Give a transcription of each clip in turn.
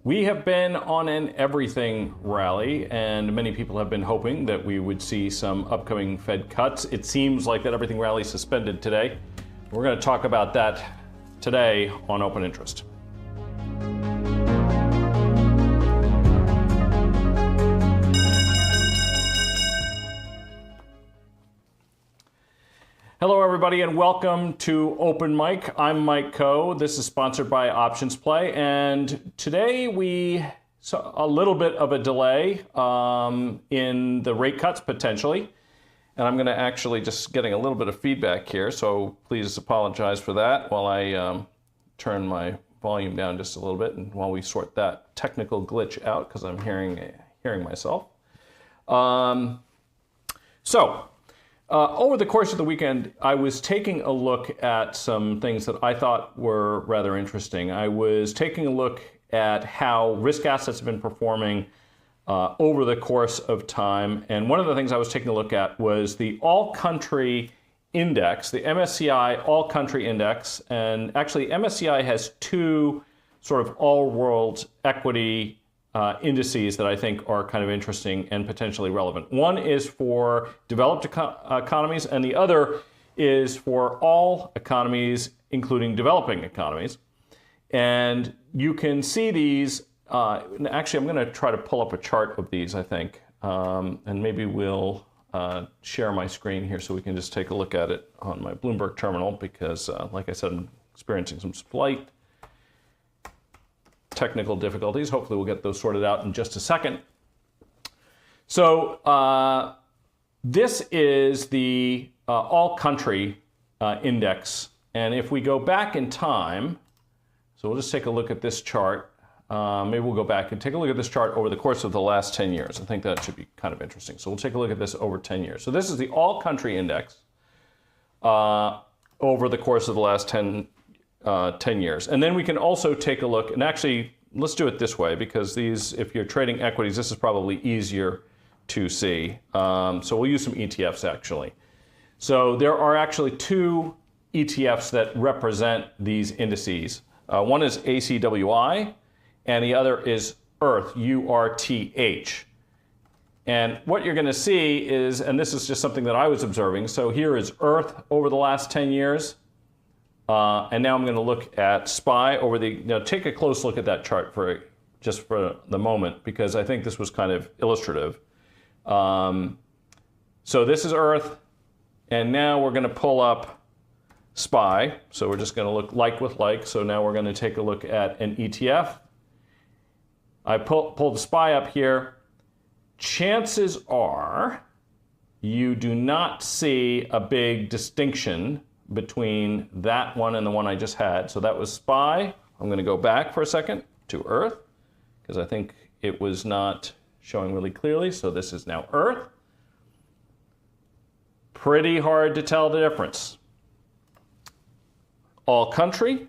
We have been on an everything rally, and many people have been hoping that we would see some upcoming Fed cuts. It seems like that everything rally suspended today. We're going to talk about that today on Open Interest. Hello, everybody, and welcome to Open Mic. I'm Mike Coe. This is sponsored by OptionPlay, and today we saw a little bit of a delay in the rate cuts, potentially. And I'm going to actually just getting a little bit of feedback here, so please apologize for that while I turn my volume down just a little bit and while we sort that technical glitch out, because I'm hearing myself. Over the course of the weekend, I was taking a look at some things that I thought were rather interesting. I was taking a look at how risk assets have been performing over the course of time. And one of the things I was taking a look at was the all-country index, the MSCI all-country index. And actually, MSCI has two sort of all-world equity indices that I think are kind of interesting and potentially relevant. One is for developed economies, and the other is for all economies, including developing economies. And you can see these, actually I'm going to try to pull up a chart of these, I think, and maybe we'll share my screen here so we can just take a look at it on my Bloomberg terminal, because like I said, I'm experiencing some slight technical difficulties. Hopefully we'll get those sorted out in just a second. So this is the all-country index. And if we go back in time, so we'll just take a look at this chart. Maybe we'll go back and take a look at this chart over the course of the last 10 years. I think that should be kind of interesting. So we'll take a look at this over 10 years. So this is the all-country index over the course of the last 10 years. And then we can also take a look, and actually, let's do it this way, because these, if you're trading equities, this is probably easier to see. So we'll use some ETFs, actually. So there are actually two ETFs that represent these indices. One is ACWI, and the other is EARTH, URTH. And what you're going to see is, and this is just something that I was observing, so here is EARTH over the last 10 years. And now I'm going to look at SPY over the, take a close look at that chart for the moment, because I think this was kind of illustrative. So this is EARTH, and now we're going to pull up SPY. So we're just going to look like with like. So now we're going to take a look at an ETF. I pulled the SPY up here. Chances are you do not see a big distinction between that one and the one I just had. So that was SPY. I'm going to go back for a second to EARTH, because I think it was not showing really clearly. So this is now EARTH. Pretty hard to tell the difference. All country.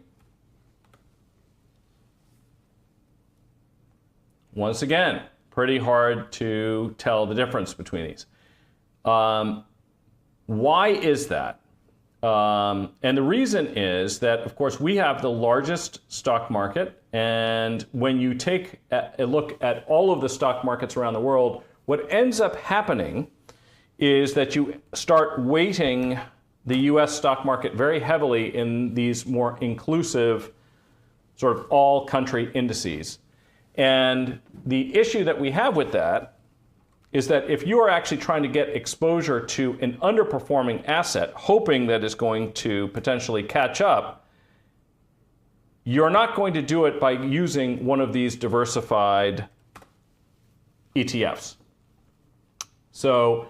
Once again, pretty hard to tell the difference between these. Why is that? And the reason is that, of course, we have the largest stock market, and when you take a look at all of the stock markets around the world, what ends up happening is that you start weighting the US stock market very heavily in these more inclusive sort of all-country indices. And the issue that we have with that is that if you are actually trying to get exposure to an underperforming asset, hoping that it's going to potentially catch up, you're not going to do it by using one of these diversified ETFs. So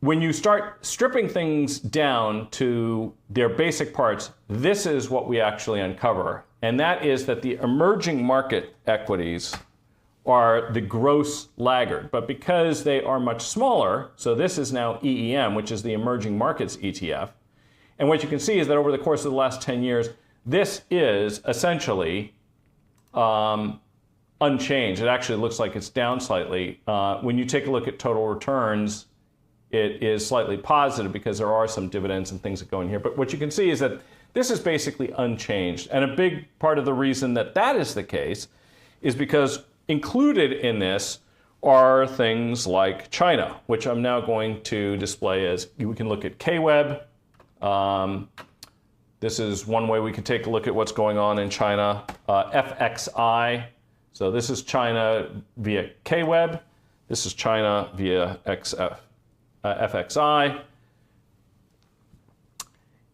when you start stripping things down to their basic parts, this is what we actually uncover. And that is that the emerging market equities are the gross laggard. But because they are much smaller, so this is now EEM, which is the Emerging Markets ETF. And what you can see is that over the course of the last 10 years, this is essentially unchanged. It actually looks like it's down slightly. When you take a look at total returns, it is slightly positive because there are some dividends and things that go in here. But what you can see is that This is basically unchanged. And a big part of the reason that that is the case is because included in this are things like China, which I'm now going to display as, we can look at KWeb. This is one way we can take a look at what's going on in China. FXI, so this is China via KWeb. This is China via FXI.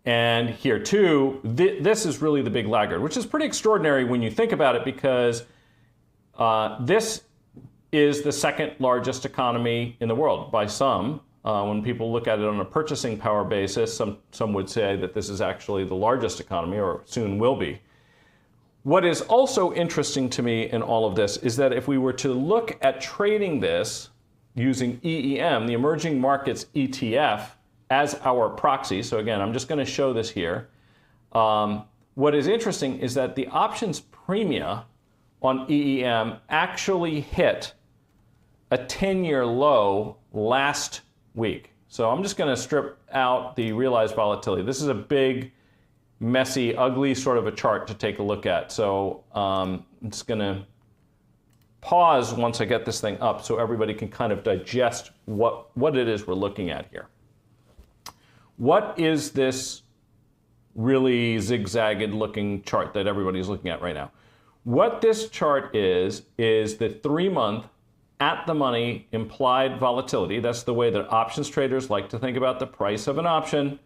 And here too, this is really the big laggard, which is pretty extraordinary when you think about it, because this is the second largest economy in the world by some. When people look at it on a purchasing power basis, some would say that this is actually the largest economy, or soon will be. What is also interesting to me in all of this is that if we were to look at trading this using EEM, the Emerging Markets ETF, as our proxy, so again, I'm just going to show this here. What is interesting is that the options premia on EEM actually hit a 10-year low last week. So I'm just going to strip out the realized volatility. This is a big, messy, ugly sort of a chart to take a look at. So I'm just going to pause once I get this thing up so everybody can kind of digest what it is we're looking at here. What is this really zigzagged looking chart that everybody's looking at right now? What this chart is the 3-month at the money implied volatility. That's the way that options traders like to think about the price of an option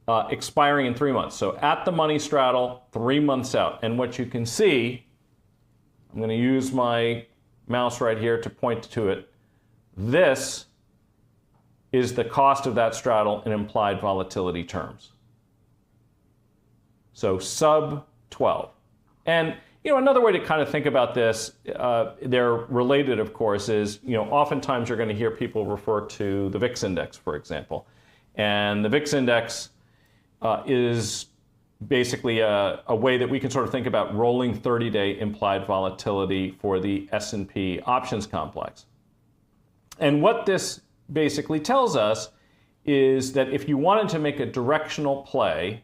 expiring in 3 months. So at the money straddle, 3 months out. And what you can see, I'm going to use my mouse right here to point to it. This is the cost of that straddle in implied volatility terms. So sub 12. And another way to kind of think about this, they're related, of course, is, oftentimes you're going to hear people refer to the VIX index, for example. And the VIX index is basically a way that we can sort of think about rolling 30-day implied volatility for the S&P options complex. And what this basically tells us is that if you wanted to make a directional play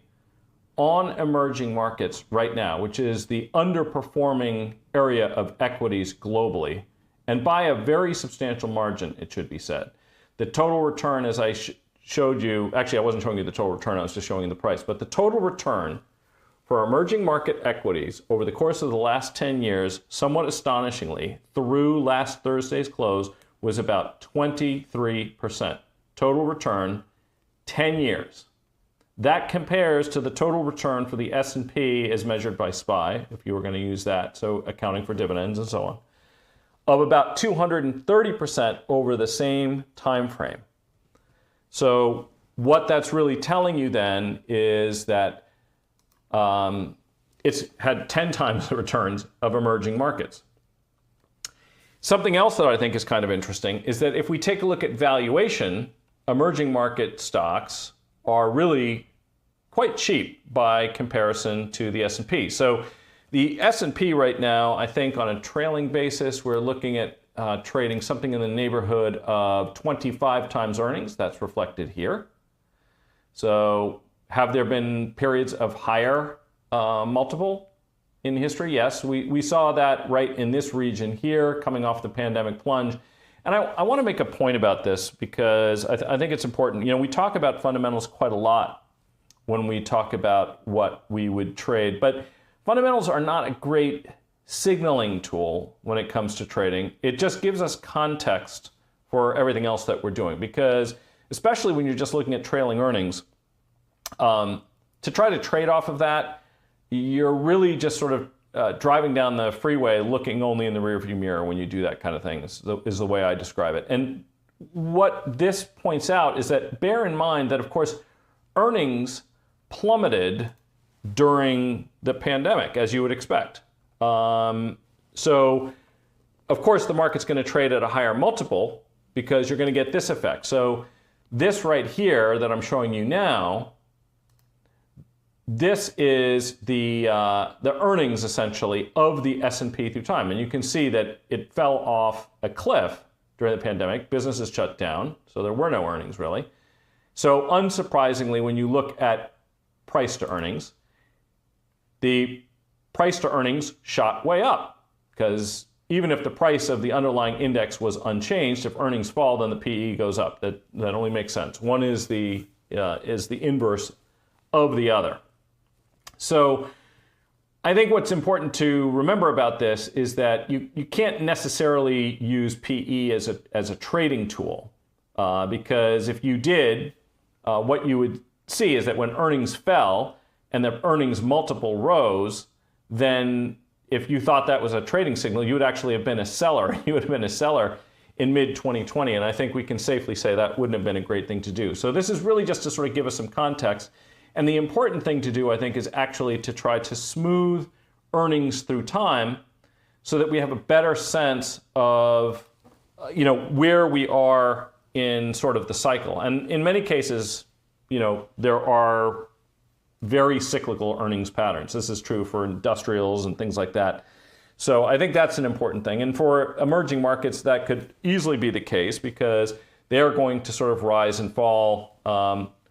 on emerging markets right now, which is the underperforming area of equities globally, and by a very substantial margin, it should be said. The total return, as I showed you, actually I wasn't showing you the total return, I was just showing you the price, but the total return for emerging market equities over the course of the last 10 years, somewhat astonishingly, through last Thursday's close, was about 23%. Total return, 10 years. That compares to the total return for the S&P as measured by SPY, if you were going to use that, so accounting for dividends and so on, of about 230% over the same time frame. So what that's really telling you then is that it's had 10 times the returns of emerging markets. Something else that I think is kind of interesting is that if we take a look at valuation, emerging market stocks are really quite cheap by comparison to the S&P. So the S&P right now, I think on a trailing basis, we're looking at trading something in the neighborhood of 25 times earnings. That's reflected here. So have there been periods of higher multiple in history? Yes, we saw that right in this region here, coming off the pandemic plunge. And I want to make a point about this because I think it's important. We talk about fundamentals quite a lot when we talk about what we would trade, but fundamentals are not a great signaling tool when it comes to trading. It just gives us context for everything else that we're doing, because especially when you're just looking at trailing earnings, to try to trade off of that, you're really just sort of driving down the freeway looking only in the rearview mirror when you do that kind of thing, is the way I describe it. And what this points out is that bear in mind that, of course, earnings plummeted during the pandemic, as you would expect. So, of course, the market's going to trade at a higher multiple because you're going to get this effect. So this right here that I'm showing you now, this is the earnings, essentially, of the S&P through time. And you can see that it fell off a cliff during the pandemic. Businesses shut down, so there were no earnings, really. So unsurprisingly, when you look at price to earnings, the price to earnings shot way up, because even if the price of the underlying index was unchanged, if earnings fall, then the PE goes up. That only makes sense. One is the inverse of the other. So I think what's important to remember about this is that you can't necessarily use PE as a trading tool, because if you did, what you would see is that when earnings fell and the earnings multiple rose, then if you thought that was a trading signal, you would actually have been a seller. You would have been a seller in mid-2020, and I think we can safely say that wouldn't have been a great thing to do. So this is really just to sort of give us some context. And the important thing to do, I think, is actually to try to smooth earnings through time so that we have a better sense of where we are in sort of the cycle. And in many cases, there are very cyclical earnings patterns. This is true for industrials and things like that. So I think that's an important thing. And for emerging markets, that could easily be the case because they're going to sort of rise and fall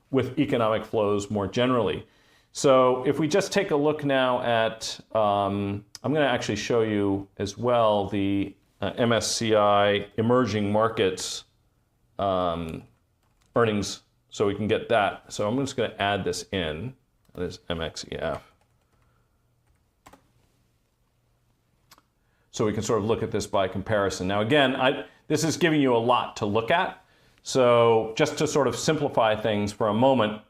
with economic flows more generally. So if we just take a look now at, I'm going to actually show you as well the MSCI emerging markets earnings, so we can get that. So I'm just going to add this in. That is MXEF. So we can sort of look at this by comparison. Now again, this is giving you a lot to look at. So just to sort of simplify things for a moment,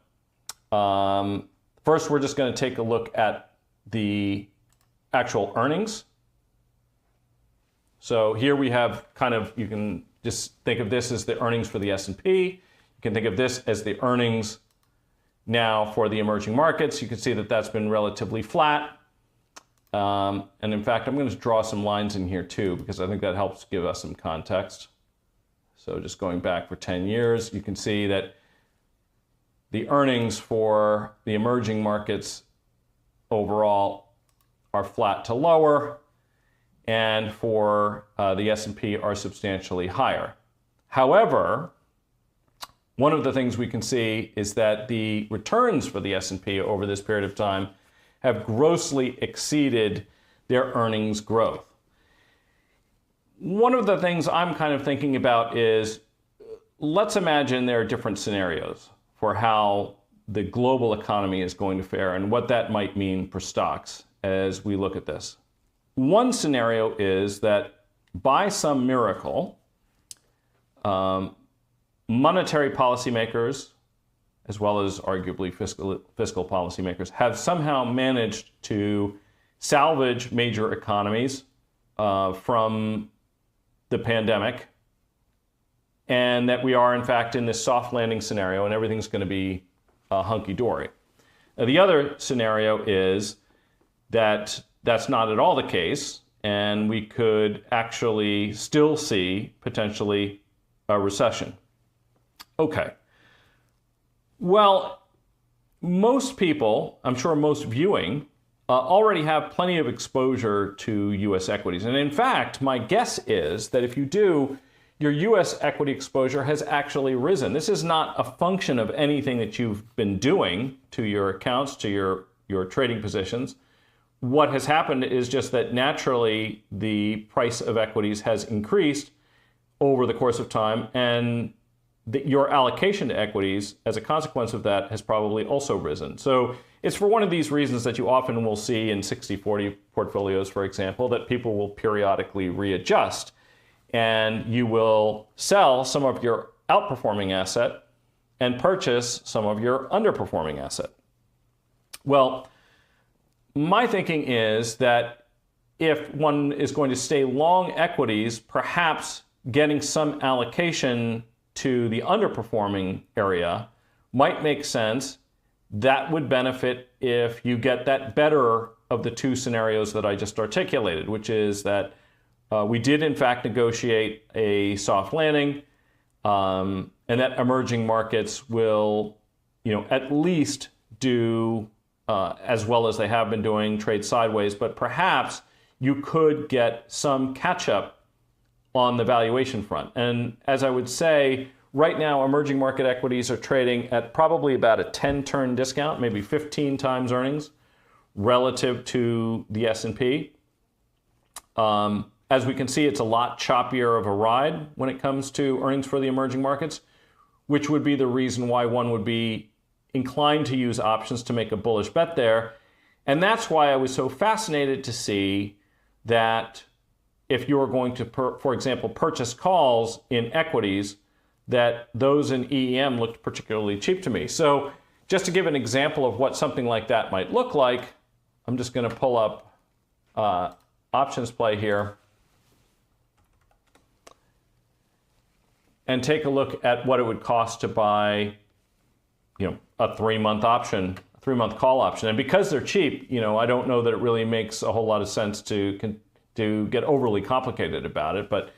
first we're just going to take a look at the actual earnings. So here we have you can just think of this as the earnings for the S&P. You can think of this as the earnings now for the emerging markets. You can see that that's been relatively flat. And in fact, I'm going to draw some lines in here too, because I think that helps give us some context. So just going back for 10 years, you can see that the earnings for the emerging markets overall are flat to lower, and for the S&P are substantially higher. However, one of the things we can see is that the returns for the S&P over this period of time have grossly exceeded their earnings growth. One of the things I'm kind of thinking about is, let's imagine there are different scenarios for how the global economy is going to fare and what that might mean for stocks as we look at this. One scenario is that by some miracle, monetary policymakers, as well as arguably fiscal policymakers, have somehow managed to salvage major economies from the pandemic, and that we are in fact in this soft landing scenario and everything's going to be hunky-dory. Now, the other scenario is that that's not at all the case, and we could actually still see potentially a recession. Okay. Well, most people, I'm sure most viewing, already have plenty of exposure to U.S. equities. And in fact, my guess is that if you do, your U.S. equity exposure has actually risen. This is not a function of anything that you've been doing to your accounts, to your trading positions. What has happened is just that naturally the price of equities has increased over the course of time, and your allocation to equities as a consequence of that has probably also risen. So it's for one of these reasons that you often will see in 60-40 portfolios, for example, that people will periodically readjust, and you will sell some of your outperforming asset and purchase some of your underperforming asset. Well, my thinking is that if one is going to stay long equities, perhaps getting some allocation to the underperforming area might make sense. That would benefit if you get that better of the two scenarios that I just articulated, which is that we did in fact negotiate a soft landing, and that emerging markets will, at least do as well as they have been doing, trade sideways, but perhaps you could get some catch up on the valuation front. And as I would say, Right now, emerging market equities are trading at probably about a 10-turn discount, maybe 15 times earnings relative to the S&P. As we can see, it's a lot choppier of a ride when it comes to earnings for the emerging markets, which would be the reason why one would be inclined to use options to make a bullish bet there. And that's why I was so fascinated to see that if you were going to, for example, purchase calls in equities, that those in EEM looked particularly cheap to me. So just to give an example of what something like that might look like, I'm just going to pull up OptionPlay here and take a look at what it would cost to buy, a 3-month option, a 3-month call option. And because they're cheap, I don't know that it really makes a whole lot of sense to get overly complicated about it. But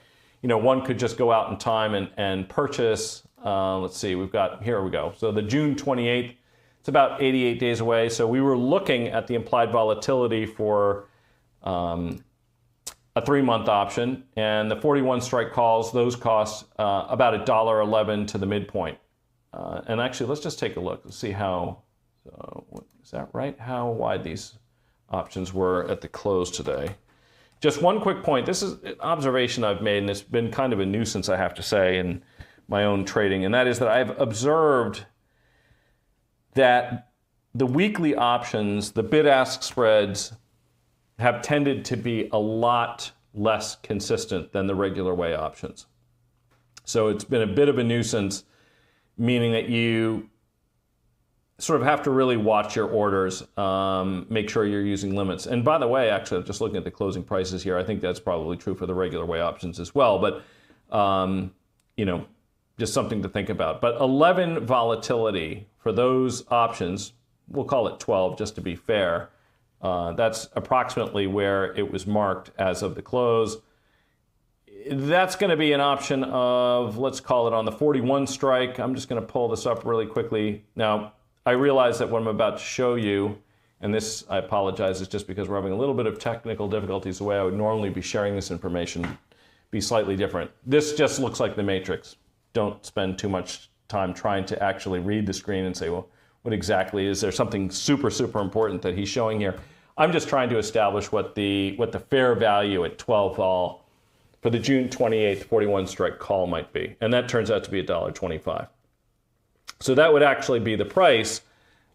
one could just go out in time and purchase. Let's see, here we go. So the June 28th, it's about 88 days away. So we were looking at the implied volatility for a 3-month option, and the 41 strike calls, those cost about $1.11 to the midpoint. And actually, let's just take a look. Let's see how, is that right? How wide these options were at the close today. Just one quick point. This is an observation I've made, and it's been kind of a nuisance, I have to say, in my own trading, and that is that I've observed that the weekly options, the bid-ask spreads, have tended to be a lot less consistent than the regular way options. So it's been a bit of a nuisance, meaning that you sort of have to really watch your orders, make sure you're using limits. And by the way, actually, just looking at the closing prices here, I think that's probably true for the regular way options as well. But, just something to think about. But 11 volatility for those options, we'll call it 12 just to be fair. That's approximately where it was marked as of the close. That's going to be an option of, let's call it on the 41 strike. I'm just going to pull this up really quickly. Now, I realize that what I'm about to show you, and this, I apologize, is just because we're having a little bit of technical difficulties. The way I would normally be sharing this information be slightly different. This just looks like the matrix. Don't spend too much time trying to actually read the screen and say, well, what exactly is there something super, super important that he's showing here? I'm just trying to establish what the fair value at 12 vol for the June 28th 41 strike call might be. And that turns out to be $1.25. So that would actually be the price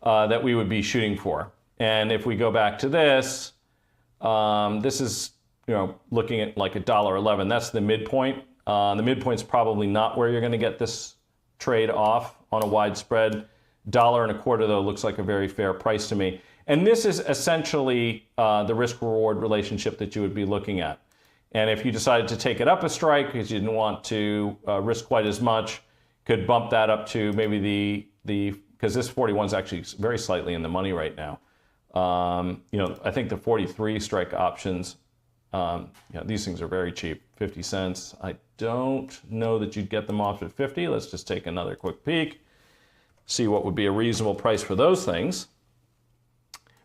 that we would be shooting for. And if we go back to this, this is looking at like $1.11. That's the midpoint. The midpoint's probably not where you're going to get this trade off on a wide spread. $1.25 though looks like a very fair price to me. And this is essentially the risk-reward relationship that you would be looking at. And if you decided to take it up a strike because you didn't want to risk quite as much, could bump that up to maybe because this 41 is actually very slightly in the money right now. I think the 43 strike options, these things are very cheap, 50 cents. I don't know that you'd get them off at 50. Let's just take another quick peek, see what would be a reasonable price for those things.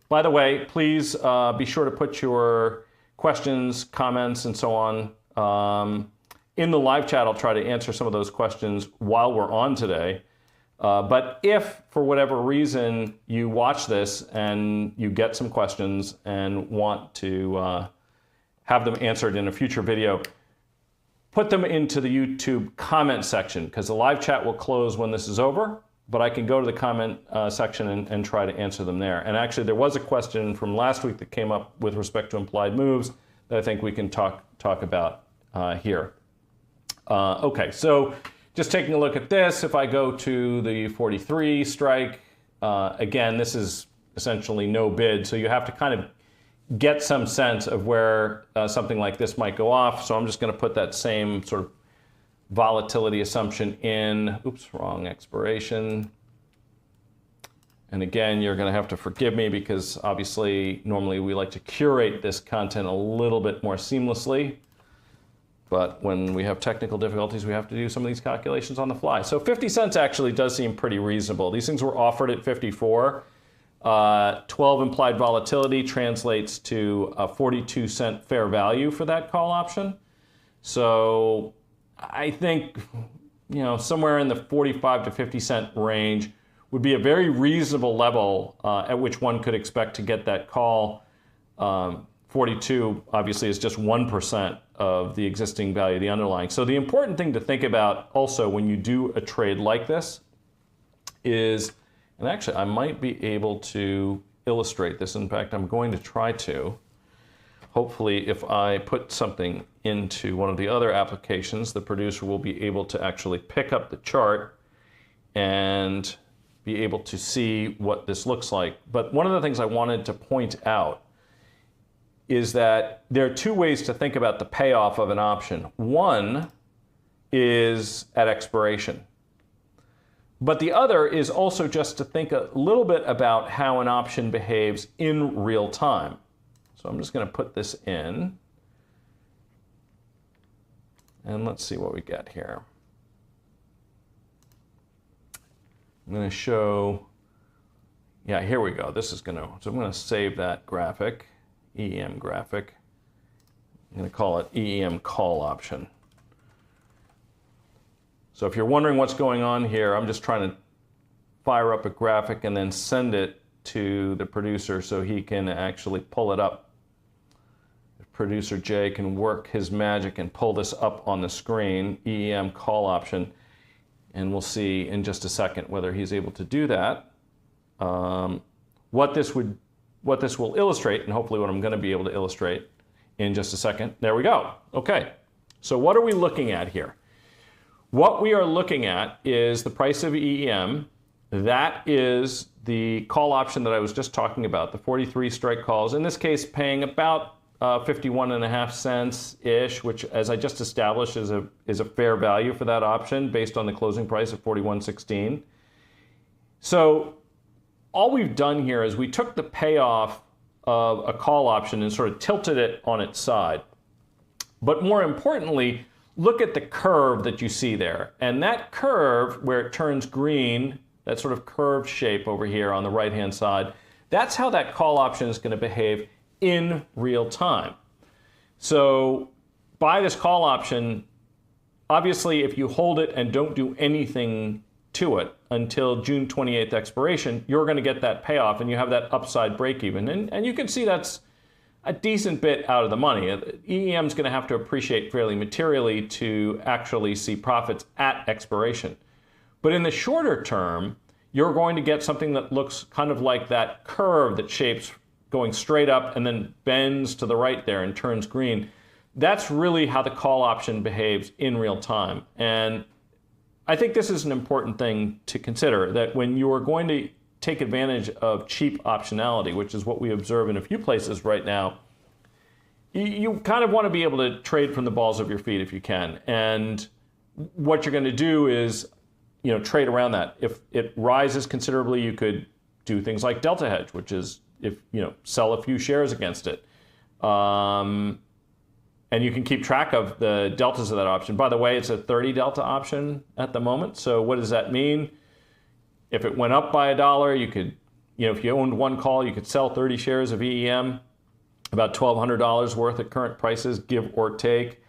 By the way, please be sure to put your questions, comments, and so on. In the live chat, I'll try to answer some of those questions while we're on today. But if, for whatever reason, you watch this and you get some questions and want to have them answered in a future video, put them into the YouTube comment section, because the live chat will close when this is over. But I can go to the comment section and try to answer them there. And actually, there was a question from last week that came up with respect to implied moves that I think we can talk about here. Okay, so just taking a look at this, if I go to the 43 strike, again, this is essentially no bid, so you have to kind of get some sense of where something like this might go off. So I'm just going to put that same sort of volatility assumption in. Oops, wrong expiration. And again, you're going to have to forgive me because obviously normally we like to curate this content a little bit more seamlessly. But when we have technical difficulties, we have to do some of these calculations on the fly. So 50 cents actually does seem pretty reasonable. These things were offered at 54. 12 implied volatility translates to a 42-cent fair value for that call option. So I think somewhere in the 45 to 50 cent range would be a very reasonable level at which one could expect to get that call. 42 obviously is just 1% of the existing value of the underlying. So the important thing to think about also when you do a trade like this is, and actually I might be able to illustrate this. In fact, I'm going to try to. Hopefully, if I put something into one of the other applications, the producer will be able to actually pick up the chart and be able to see what this looks like. But one of the things I wanted to point out is that there are two ways to think about the payoff of an option. One is at expiration. But the other is also just to think a little bit about how an option behaves in real time. So I'm just going to put this in. And let's see what we get here. I'm going to show, yeah, here we go. This is going to, so I'm going to save that graphic. EEM graphic. I'm going to call it EEM call option. So if you're wondering what's going on here, I'm just trying to fire up a graphic and then send it to the producer so he can actually pull it up. If producer Jay can work his magic and pull this up on the screen, EEM call option, and we'll see in just a second whether he's able to do that. What this will illustrate, and hopefully what I'm going to be able to illustrate in just a second. There we go. Okay, so what are we looking at here? What we are looking at is the price of EEM. That is the call option that I was just talking about, the 43 strike calls. In this case, paying about 51.5 cents-ish, which, as I just established, is a fair value for that option based on the closing price of 41.16. So all we've done here is we took the payoff of a call option and sort of tilted it on its side. But more importantly, look at the curve that you see there. And that curve, where it turns green, that sort of curved shape over here on the right-hand side, that's how that call option is going to behave in real time. So buy this call option. Obviously, if you hold it and don't do anything to it until June 28th expiration, you're going to get that payoff and you have that upside break even. And you can see that's a decent bit out of the money. EEM is going to have to appreciate fairly materially to actually see profits at expiration. But in the shorter term, you're going to get something that looks kind of like that curve that shapes going straight up and then bends to the right there and turns green. That's really how the call option behaves in real time. And I think this is an important thing to consider, that when you are going to take advantage of cheap optionality, which is what we observe in a few places right now, you kind of want to be able to trade from the balls of your feet if you can. And what you're going to do is, trade around that. If it rises considerably, you could do things like delta hedge, which is sell a few shares against it. And you can keep track of the deltas of that option. By the way, it's a 30 delta option at the moment. So what does that mean? If it went up by $1, you could, if you owned one call, you could sell 30 shares of EEM, about $1,200 worth at current prices, give or take.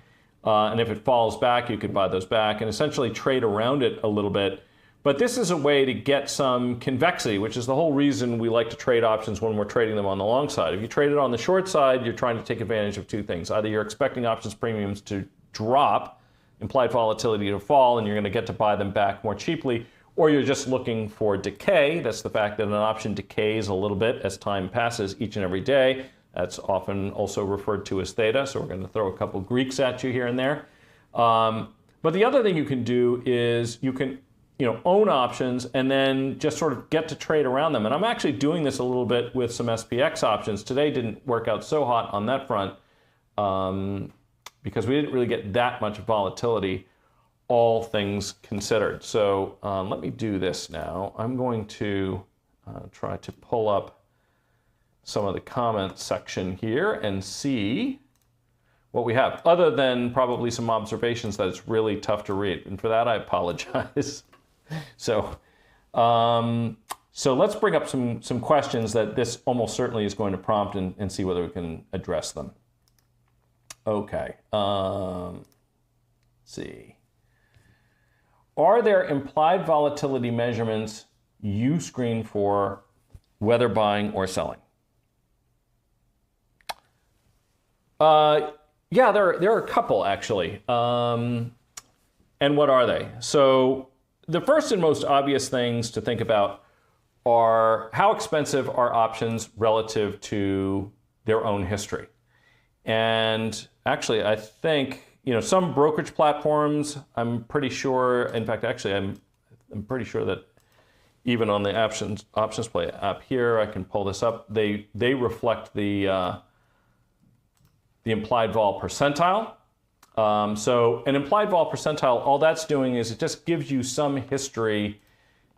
And if it falls back, you could buy those back and essentially trade around it a little bit. But this is a way to get some convexity, which is the whole reason we like to trade options when we're trading them on the long side. If you trade it on the short side, you're trying to take advantage of two things. Either you're expecting options premiums to drop, implied volatility to fall, and you're going to get to buy them back more cheaply, or you're just looking for decay. That's the fact that an option decays a little bit as time passes each and every day. That's often also referred to as theta, so we're going to throw a couple Greeks at you here and there. But the other thing you can do is you can own options and then just sort of get to trade around them. And I'm actually doing this a little bit with some SPX options. Today didn't work out so hot on that front because we didn't really get that much volatility, all things considered. So let me do this now. I'm going to try to pull up some of the comment section here and see what we have, other than probably some observations that it's really tough to read. And for that, I apologize. So let's bring up some questions that this almost certainly is going to prompt and see whether we can address them. Okay. Let's see. are there implied volatility measurements you screen for whether buying or selling? Yeah, there are a couple actually. And what are they? So the first and most obvious things to think about are how expensive are options relative to their own history. And actually, I think, some brokerage platforms, I'm pretty sure, in fact, actually, I'm pretty sure that even on the OptionPlay app here, I can pull this up, they reflect the implied vol percentile. So an implied vol percentile, all that's doing is it just gives you some history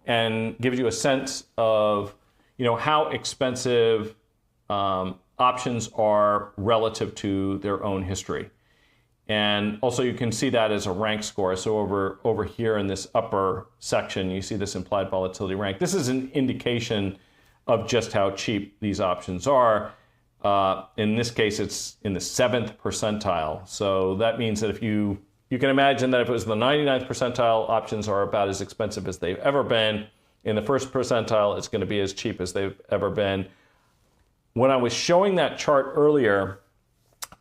and gives you a sense of, how expensive options are relative to their own history. And also you can see that as a rank score. So over here in this upper section, you see this implied volatility rank. This is an indication of just how cheap these options are. In this case, it's in the 7th percentile. So that means that if you can imagine that if it was the 99th percentile, options are about as expensive as they've ever been. In the 1st percentile, it's going to be as cheap as they've ever been. When I was showing that chart earlier,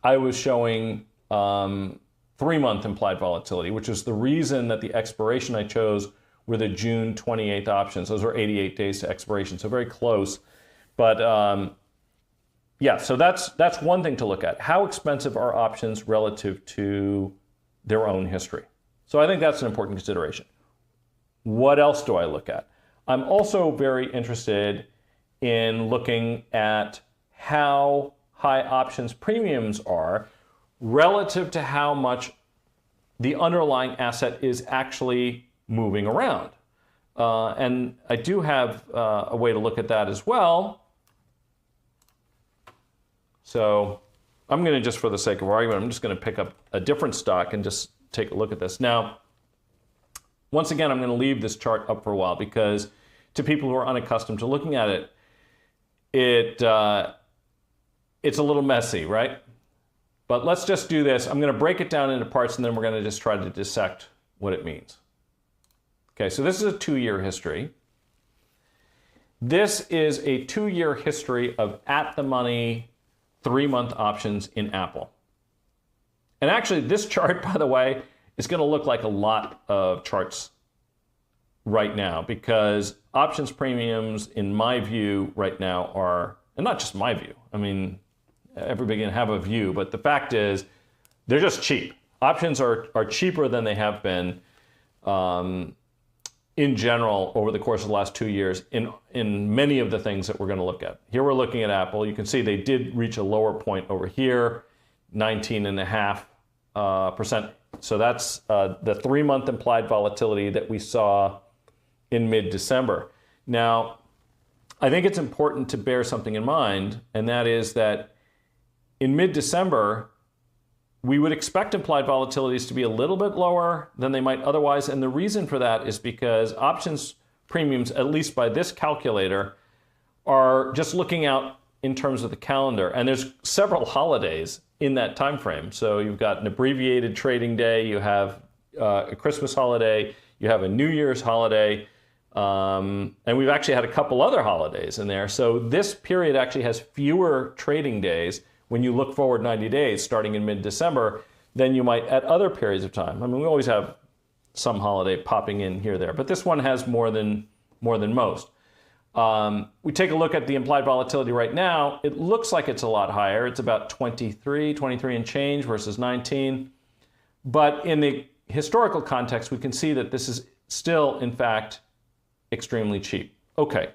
I was showing 3-month implied volatility, which is the reason that the expiration I chose were the June 28th options. Those were 88 days to expiration, so very close. But yeah, so that's one thing to look at. How expensive are options relative to their own history? So I think that's an important consideration. What else do I look at? I'm also very interested in looking at how high options premiums are relative to how much the underlying asset is actually moving around. And I do have a way to look at that as well. So I'm going to, just for the sake of argument, I'm just going to pick up a different stock and just take a look at this. Now, once again, I'm going to leave this chart up for a while because to people who are unaccustomed to looking at it, it's a little messy, right? But let's just do this. I'm going to break it down into parts and then we're going to just try to dissect what it means. Okay, so this is a 2-year history. This is a 2-year history of at-the-money 3-month options in Apple. And actually, this chart, by the way, is going to look like a lot of charts right now because options premiums, in my view, right now are, and not just my view, I mean, everybody can have a view, but the fact is they're just cheap. Options are cheaper than they have been in general over the course of the last 2 years in many of the things that we're going to look at. Here we're looking at Apple. You can see they did reach a lower point over here, 19.5%. So that's the 3-month implied volatility that we saw in mid-December. Now, I think it's important to bear something in mind, and that is that in mid-December, we would expect implied volatilities to be a little bit lower than they might otherwise, and the reason for that is because options premiums, at least by this calculator, are just looking out in terms of the calendar, and there's several holidays in that time frame. So you've got an abbreviated trading day, you have a Christmas holiday, you have a New Year's holiday, and we've actually had a couple other holidays in there. So this period actually has fewer trading days when you look forward 90 days, starting in mid-December, than you might at other periods of time. I mean, we always have some holiday popping in here or there, but this one has more than most. We take a look at the implied volatility right now. It looks like it's a lot higher. It's about 23 and change versus 19. But in the historical context, we can see that this is still, in fact, extremely cheap. Okay.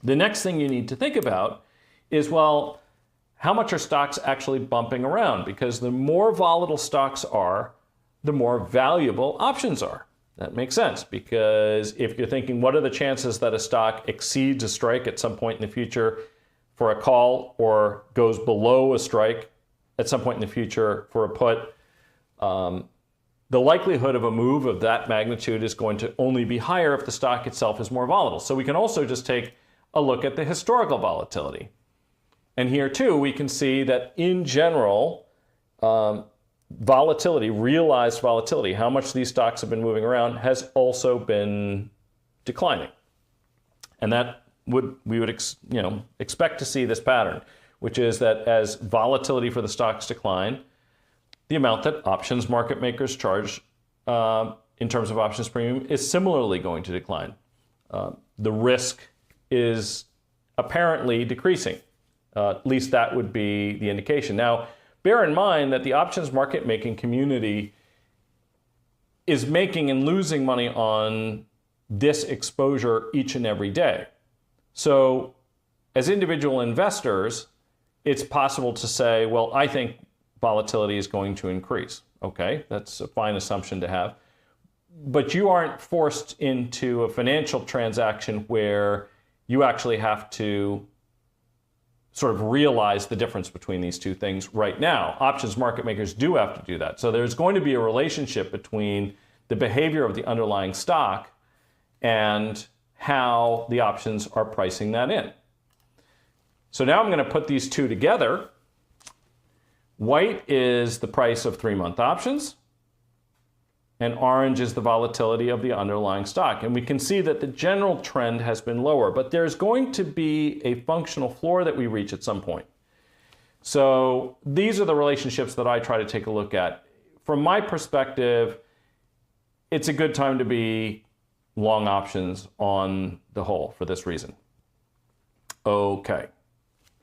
The next thing you need to think about is, well, how much are stocks actually bumping around? Because the more volatile stocks are, the more valuable options are. That makes sense, because if you're thinking, what are the chances that a stock exceeds a strike at some point in the future for a call or goes below a strike at some point in the future for a put? The likelihood of a move of that magnitude is going to only be higher if the stock itself is more volatile. So we can also just take a look at the historical volatility. And here too, we can see that in general, volatility, realized volatility, how much these stocks have been moving around, has also been declining. And that we would expect to see this pattern, which is that as volatility for the stocks decline, the amount that options market makers charge in terms of options premium is similarly going to decline. The risk is apparently decreasing. At least that would be the indication. Now, bear in mind that the options market making community is making and losing money on this exposure each and every day. So as individual investors, it's possible to say, well, I think volatility is going to increase. Okay, that's a fine assumption to have. But you aren't forced into a financial transaction where you actually have to sort of realize the difference between these two things right now. Options market makers do have to do that. So there's going to be a relationship between the behavior of the underlying stock and how the options are pricing that in. So now I'm going to put these two together. White is the price of 3-month options, and orange is the volatility of the underlying stock. And we can see that the general trend has been lower, but there's going to be a functional floor that we reach at some point. So these are the relationships that I try to take a look at. From my perspective, it's a good time to be long options on the whole for this reason. Okay,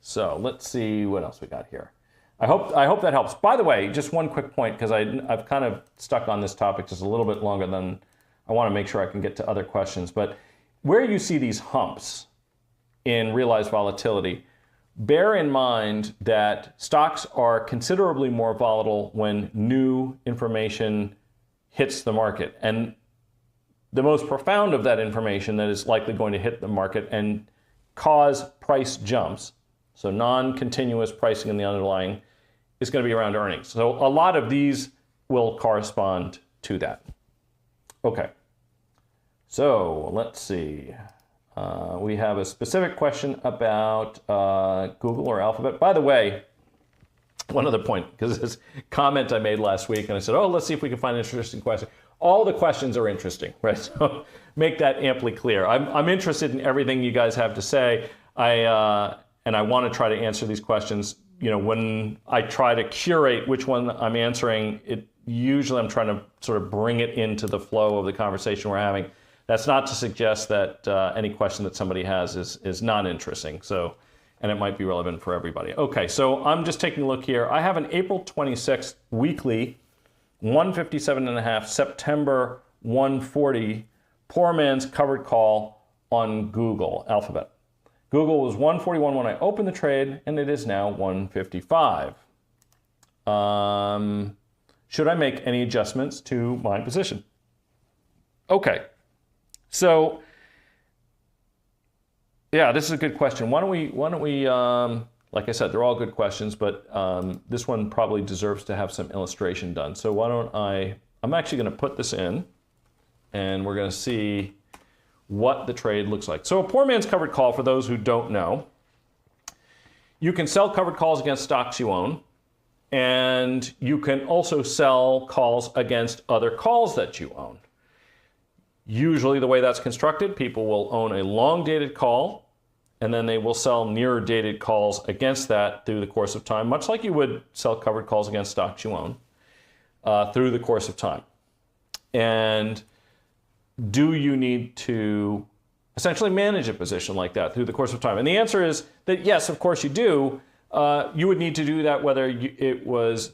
so let's see what else we got here. I hope that helps. By the way, just one quick point, because I've kind of stuck on this topic just a little bit longer than I want to make sure I can get to other questions. But where you see these humps in realized volatility, bear in mind that stocks are considerably more volatile when new information hits the market. And the most profound of that information that is likely going to hit the market and cause price jumps, so non-continuous pricing in the underlying, is going to be around earnings. So a lot of these will correspond to that. Okay, so let's see. We have a specific question about Google or Alphabet. By the way, one other point, because this comment I made last week, and I said, oh, let's see if we can find an interesting question. All the questions are interesting, right? So make that amply clear. I'm interested in everything you guys have to say. And I want to try to answer these questions. You know, when I try to curate which one I'm answering, usually I'm trying to sort of bring it into the flow of the conversation we're having. That's not to suggest that any question that somebody has is not interesting. So, and it might be relevant for everybody. Okay, so I'm just taking a look here. I have an April 26th weekly, 157.5, September 140, poor man's covered call on Google, Alphabet. Google was 141 when I opened the trade, and it is now 155. Should I make any adjustments to my position? Okay, so yeah, this is a good question. Why don't we like I said, they're all good questions, but this one probably deserves to have some illustration done. So why don't I'm actually going to put this in, and we're going to see what the trade looks like. So a poor man's covered call, for those who don't know, you can sell covered calls against stocks you own, and you can also sell calls against other calls that you own. Usually the way that's constructed, people will own a long-dated call, and then they will sell nearer-dated calls against that through the course of time, much like you would sell covered calls against stocks you own through the course of time. And do you need to essentially manage a position like that through the course of time? And the answer is that yes, of course you do. You would need to do that whether it was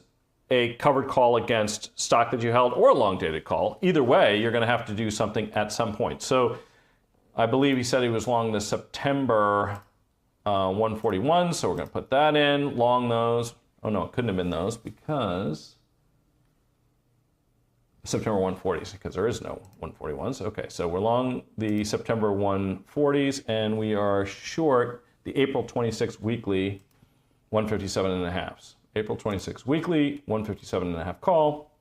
a covered call against stock that you held or a long-dated call. Either way, you're going to have to do something at some point. So I believe he said he was long the September 141, so we're going to put that in, long those. Oh no, it couldn't have been those because September 140s, because there is no 141s. Okay, so we're long the September 140s, and we are short the April 26 weekly 157.5s. April 26 weekly 157.5 call.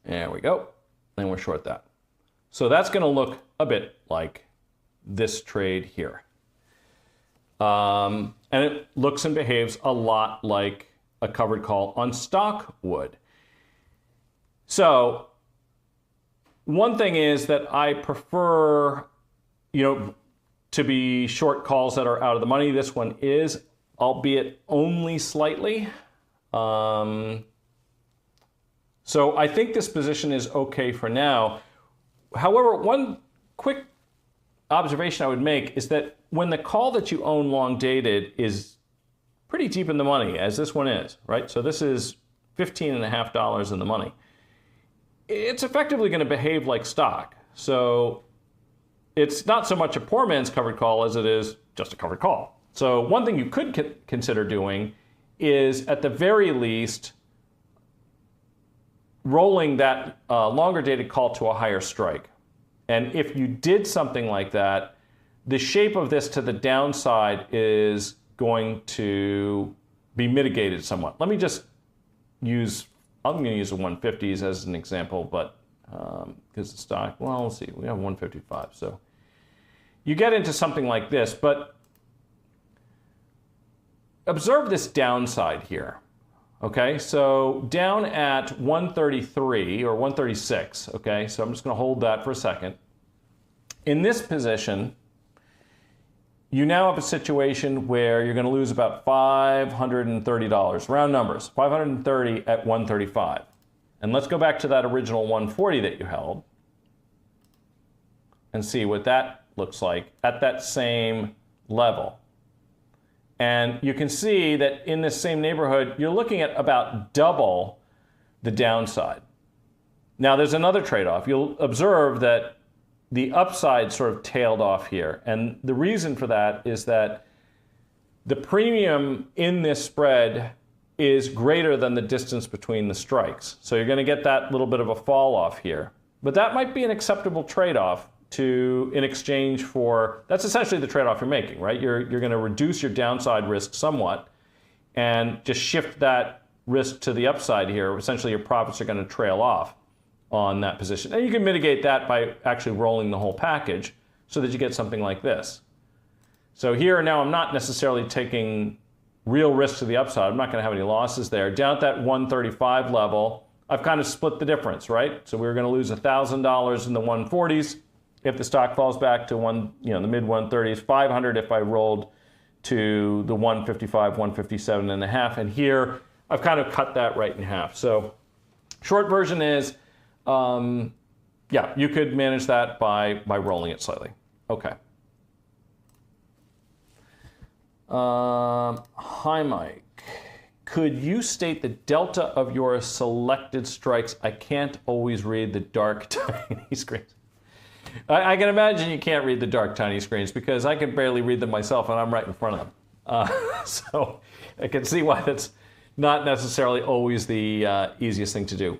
There we go. And we're short that. So that's going to look a bit like this trade here. And it looks and behaves a lot like a covered call on stock would. So one thing is that I prefer, to be short calls that are out of the money. This one is, albeit only slightly. So I think this position is okay for now. However, one quick observation I would make is that when the call that you own long dated is pretty deep in the money, as this one is, right? So this is $15.50 in the money. It's effectively going to behave like stock. So it's not so much a poor man's covered call as it is just a covered call. So one thing you could consider doing is, at the very least, rolling that longer dated call to a higher strike. And if you did something like that, the shape of this to the downside is going to be mitigated somewhat. Let me just I'm going to use the 150s as an example, but because the stock, well, let's see, we have 155. So you get into something like this, but observe this downside here. Okay, so down at 133 or 136, okay, so I'm just going to hold that for a second. In this position, you now have a situation where you're going to lose about $530, round numbers, $530 at 135. And let's go back to that original 140 that you held and see what that looks like at that same level. And you can see that in this same neighborhood, you're looking at about double the downside. Now, there's another trade-off. You'll observe that the upside sort of tailed off here. And the reason for that is that the premium in this spread is greater than the distance between the strikes. So you're going to get that little bit of a fall off here. But that might be an acceptable trade-off in exchange for, that's essentially the trade-off you're making, right? You're going to reduce your downside risk somewhat and just shift that risk to the upside here. Essentially, your profits are going to trail off on that position. And you can mitigate that by actually rolling the whole package so that you get something like this. So here now I'm not necessarily taking real risk to the upside. I'm not going to have any losses there. Down at that 135 level, I've kind of split the difference, right? So we're going to lose $1,000 in the 140s if the stock falls back to the mid 130s, 500 if I rolled to the 155, 157 and a half. And here I've kind of cut that right in half. So short version is, you could manage that by rolling it slightly. Okay. Hi, Mike. Could you state the delta of your selected strikes? I can't always read the dark, tiny screens. I can imagine you can't read the dark, tiny screens because I can barely read them myself and I'm right in front of them. So I can see why that's not necessarily always the easiest thing to do.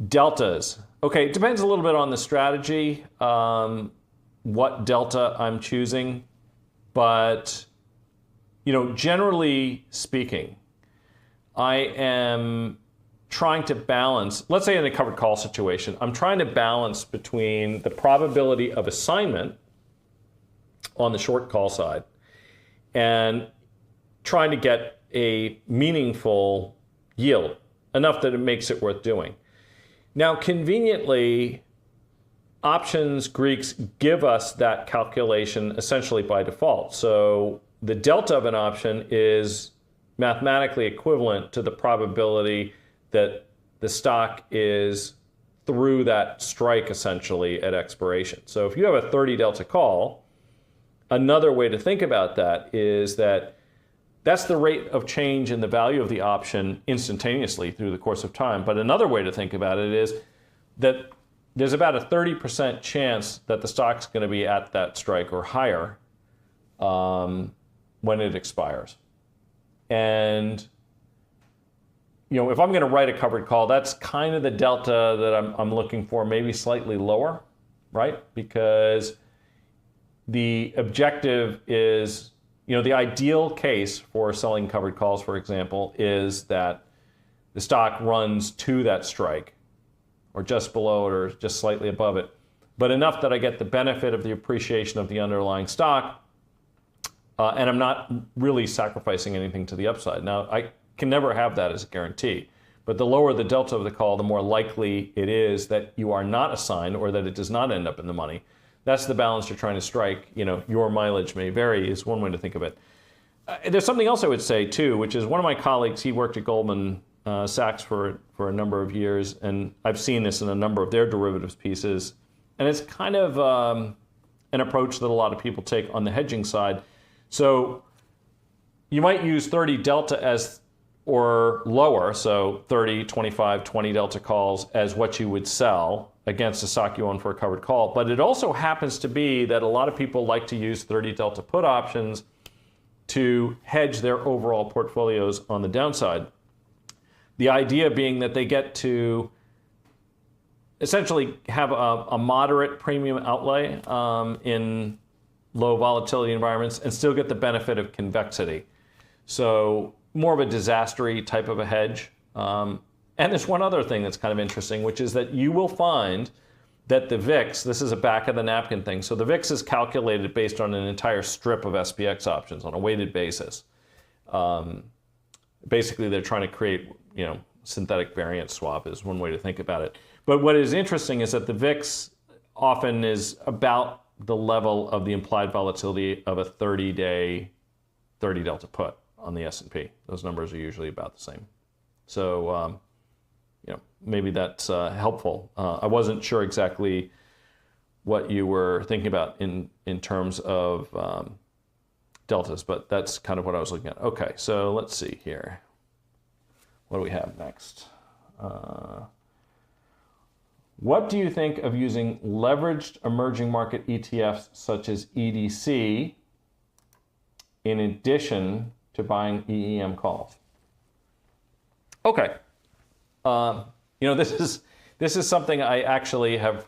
Deltas. Okay, it depends a little bit on the strategy, what delta I'm choosing. But, generally speaking, I am trying to balance, let's say in a covered call situation, I'm trying to balance between the probability of assignment on the short call side and trying to get a meaningful yield, enough that it makes it worth doing. Now, conveniently, options Greeks give us that calculation essentially by default. So the delta of an option is mathematically equivalent to the probability that the stock is through that strike essentially at expiration. So if you have a 30 delta call, another way to think about that is that that's the rate of change in the value of the option instantaneously through the course of time. But another way to think about it is that there's about a 30% chance that the stock's going to be at that strike or higher when it expires. And if I'm going to write a covered call, that's kind of the delta that I'm looking for, maybe slightly lower, right? Because the objective is, the ideal case for selling covered calls, for example, is that the stock runs to that strike or just below it or just slightly above it, but enough that I get the benefit of the appreciation of the underlying stock and I'm not really sacrificing anything to the upside. Now, I can never have that as a guarantee, but the lower the delta of the call, the more likely it is that you are not assigned or that it does not end up in the money. That's the balance you're trying to strike. Your mileage may vary is one way to think of it. There's something else I would say too, which is one of my colleagues, he worked at Goldman Sachs for a number of years, and I've seen this in a number of their derivatives pieces, and it's kind of an approach that a lot of people take on the hedging side. So you might use 30 delta as or lower, so 30, 25, 20 delta calls as what you would sell against a stock you own for a covered call. But it also happens to be that a lot of people like to use 30 delta put options to hedge their overall portfolios on the downside. The idea being that they get to essentially have a moderate premium outlay in low volatility environments and still get the benefit of convexity. So more of a disastery type of a hedge. And there's one other thing that's kind of interesting, which is that you will find that the VIX, this is a back of the napkin thing, so the VIX is calculated based on an entire strip of SPX options on a weighted basis. Basically, they're trying to create, synthetic variance swap is one way to think about it. But what is interesting is that the VIX often is about the level of the implied volatility of a 30-day 30 delta put on the S&P. Those numbers are usually about the same. So, maybe that's helpful. I wasn't sure exactly what you were thinking about in terms of deltas, but that's kind of what I was looking at. Okay, so let's see here. What do we have next? What do you think of using leveraged emerging market ETFs such as EDC in addition to buying EEM calls? Okay. This is something I actually have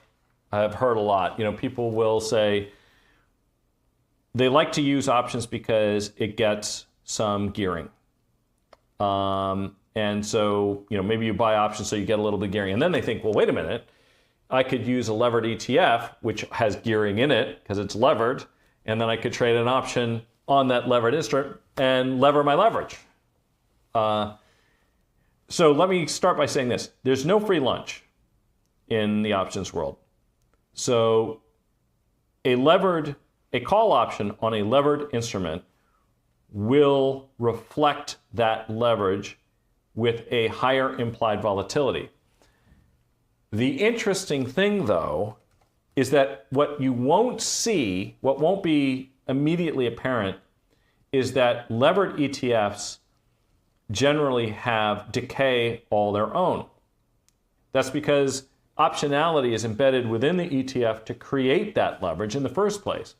heard a lot. People will say they like to use options because it gets some gearing. And so, maybe you buy options so you get a little bit of gearing. And then they think, well, wait a minute, I could use a levered ETF, which has gearing in it because it's levered, and then I could trade an option on that levered instrument and lever my leverage. So let me start by saying this. There's no free lunch in the options world. So a call option on a levered instrument will reflect that leverage with a higher implied volatility. The interesting thing, though, is that what you won't see, what won't be immediately apparent, is that levered ETFs generally have decay all their own. That's because optionality is embedded within the ETF to create that leverage in the first place.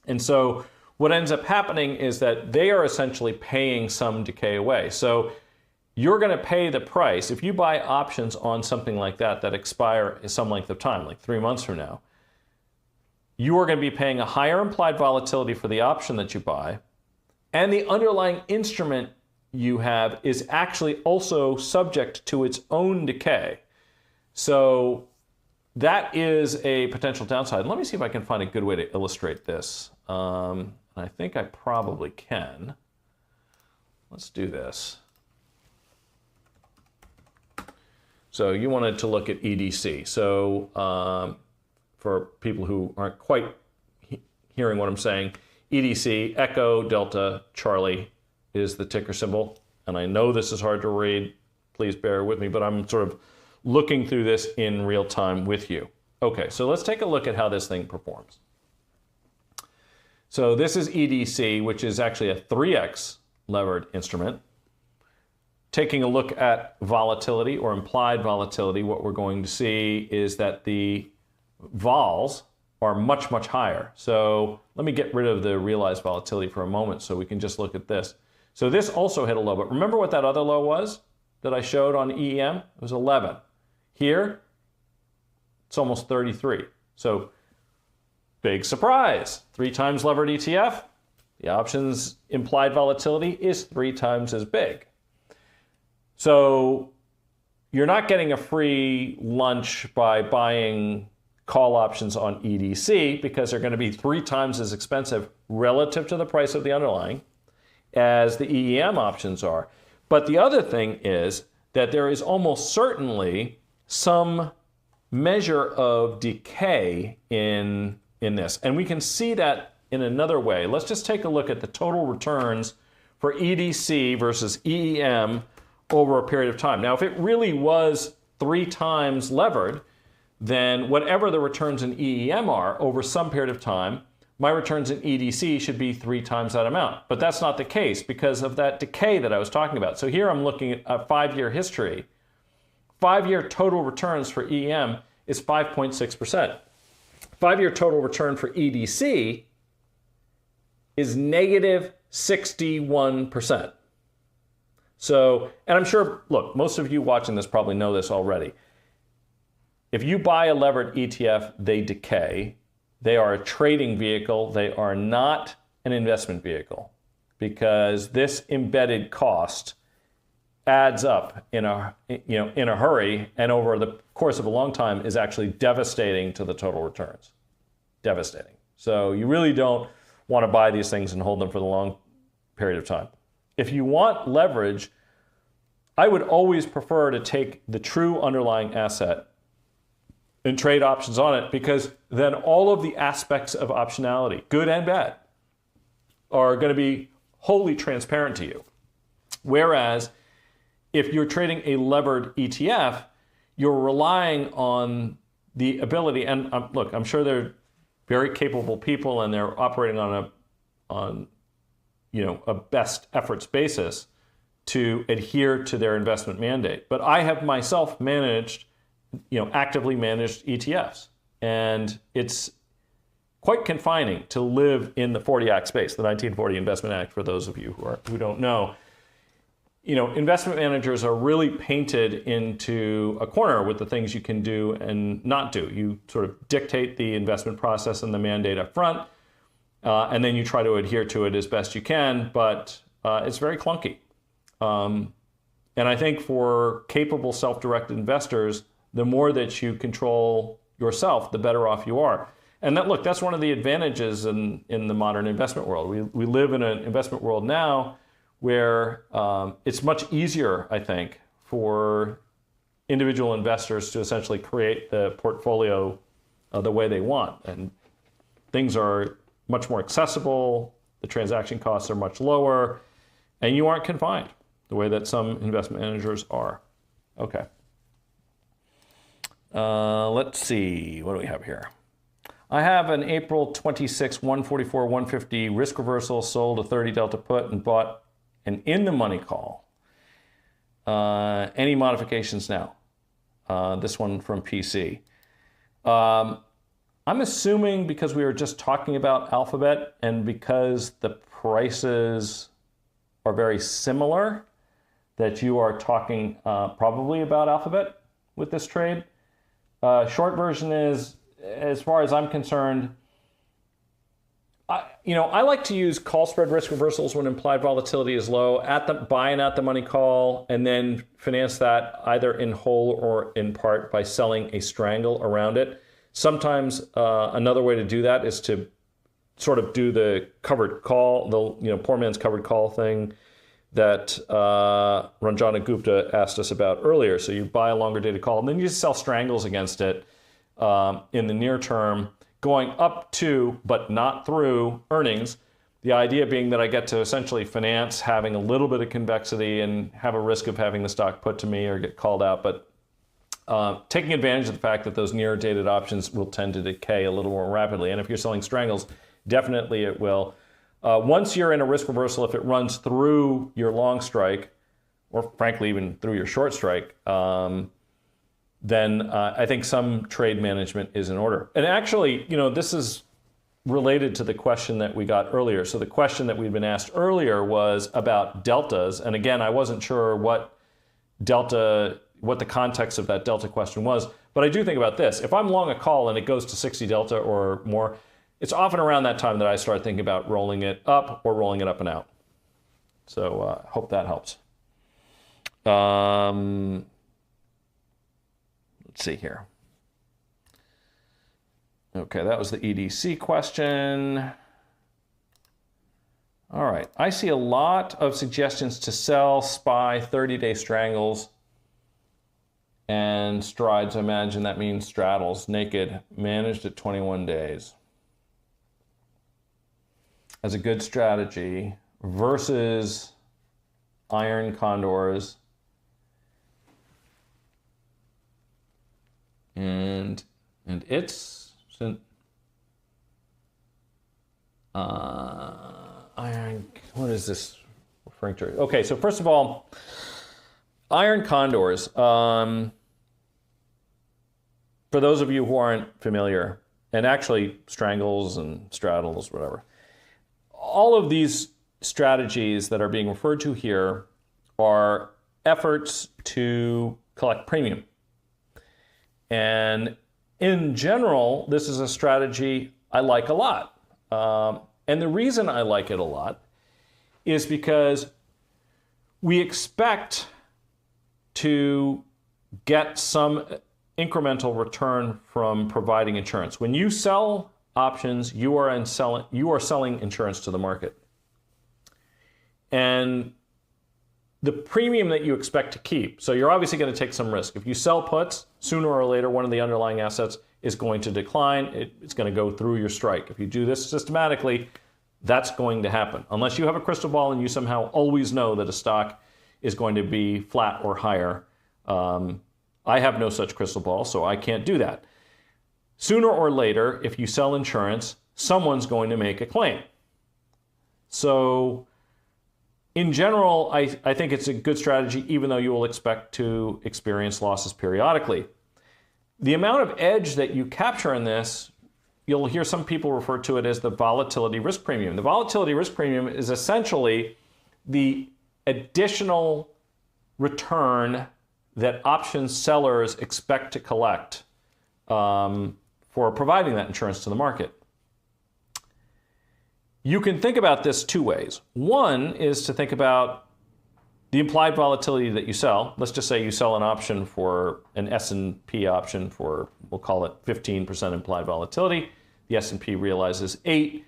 And so what ends up happening is that they are essentially paying some decay away. So you're going to pay the price. If you buy options on something like that expire in some length of time, like 3 months from now, you are going to be paying a higher implied volatility for the option that you buy, and the underlying instrument you have is actually also subject to its own decay. So that is a potential downside. Let me see if I can find a good way to illustrate this. I think I probably can. Let's do this. So you wanted to look at EDC. So for people who aren't quite hearing what I'm saying, EDC, Echo, Delta, Charlie is the ticker symbol. And I know this is hard to read. Please bear with me, but I'm sort of looking through this in real time with you. Okay, so let's take a look at how this thing performs. So this is EDC, which is actually a 3x levered instrument. Taking a look at volatility or implied volatility, what we're going to see is that the vols are much, much higher. So let me get rid of the realized volatility for a moment so we can just look at this. So this also hit a low, but remember what that other low was that I showed on EEM? It was 11. Here, it's almost 33. So big surprise. 3 times levered ETF. The options implied volatility is 3 times as big. So you're not getting a free lunch by buying call options on EDC because they're going to be 3 times as expensive relative to the price of the underlying as the EEM options are. But the other thing is that there is almost certainly some measure of decay in this. And we can see that in another way. Let's just take a look at the total returns for EDC versus EEM over a period of time. Now, if it really was 3 times levered, then whatever the returns in EEM are over some period of time, my returns in EDC should be 3 times that amount. But that's not the case because of that decay that I was talking about. So here I'm looking at a 5-year history. 5-year total returns for EEM is 5.6%. 5-year total return for EDC is negative 61%. So, and I'm sure, look, most of you watching this probably know this already. If you buy a levered ETF, they decay. They are a trading vehicle. They are not an investment vehicle because this embedded cost adds up in a hurry, and over the course of a long time is actually devastating to the total returns. Devastating. So you really don't want to buy these things and hold them for the long period of time. If you want leverage, I would always prefer to take the true underlying asset and trade options on it, because then all of the aspects of optionality, good and bad, are going to be wholly transparent to you. Whereas if you're trading a levered ETF, you're relying on the ability, and look, I'm sure they're very capable people and they're operating on a best efforts basis to adhere to their investment mandate. But I have myself managed, actively managed ETFs, and it's quite confining to live in the 40 Act space, the 1940 Investment Act, for those of you who don't know. Investment managers are really painted into a corner with the things you can do and not do. You sort of dictate the investment process and the mandate up front, and then you try to adhere to it as best you can, but it's very clunky. And I think for capable self-directed investors, the more that you control yourself, the better off you are. And that's one of the advantages in the modern investment world. We live in an investment world now where it's much easier, I think, for individual investors to essentially create the portfolio the way they want. And things are much more accessible, the transaction costs are much lower, and you aren't confined the way that some investment managers are. Okay. Let's see, what do we have here? I have an April 26, 144, 150 risk reversal, sold a 30 delta put and bought an in-the-money call. Any modifications now? This one from PC. I'm assuming because we were just talking about Alphabet and because the prices are very similar that you are talking probably about Alphabet with this trade. Short version is, as far as I'm concerned, I like to use call spread risk reversals when implied volatility is low, buy an at-the-money call, and then finance that either in whole or in part by selling a strangle around it. Sometimes another way to do that is to sort of do the covered call, the poor man's covered call thing that Ranjana Gupta asked us about earlier. So you buy a longer dated call, and then you just sell strangles against it in the near term, going up to, but not through, earnings. The idea being that I get to essentially finance having a little bit of convexity and have a risk of having the stock put to me or get called out, but taking advantage of the fact that those near dated options will tend to decay a little more rapidly. And if you're selling strangles, definitely it will. Once you're in a risk reversal, if it runs through your long strike, or frankly even through your short strike, then I think some trade management is in order. And actually, this is related to the question that we got earlier. So the question that we'd been asked earlier was about deltas. And again, I wasn't sure what the context of that delta question was. But I do think about this. If I'm long a call and it goes to 60 delta or more, it's often around that time that I start thinking about rolling it up or rolling it up and out. So hope that helps. Let's see here. Okay, that was the EDC question. All right, I see a lot of suggestions to sell SPY 30-day strangles and strides. I imagine that means straddles, naked, managed at 21 days. As a good strategy versus iron condors and it's iron, what is this referring to? Okay, so first of all, iron condors, for those of you who aren't familiar, and actually strangles and straddles, whatever, all of these strategies that are being referred to here are efforts to collect premium. And in general, this is a strategy I like a lot. And the reason I like it a lot is because we expect to get some incremental return from providing insurance. When you sell options, you are selling insurance to the market. And the premium that you expect to keep, so you're obviously going to take some risk. If you sell puts, sooner or later, one of the underlying assets is going to decline. It's going to go through your strike. If you do this systematically, that's going to happen. Unless you have a crystal ball and you somehow always know that a stock is going to be flat or higher. I have no such crystal ball, so I can't do that. Sooner or later, if you sell insurance, someone's going to make a claim. So in general, I think it's a good strategy, even though you will expect to experience losses periodically. The amount of edge that you capture in this, you'll hear some people refer to it as the volatility risk premium. The volatility risk premium is essentially the additional return that options sellers expect to collect for providing that insurance to the market. You can think about this two ways. One is to think about the implied volatility that you sell. Let's just say you sell an option for an S&P option for, we'll call it 15% implied volatility. The S&P realizes 8.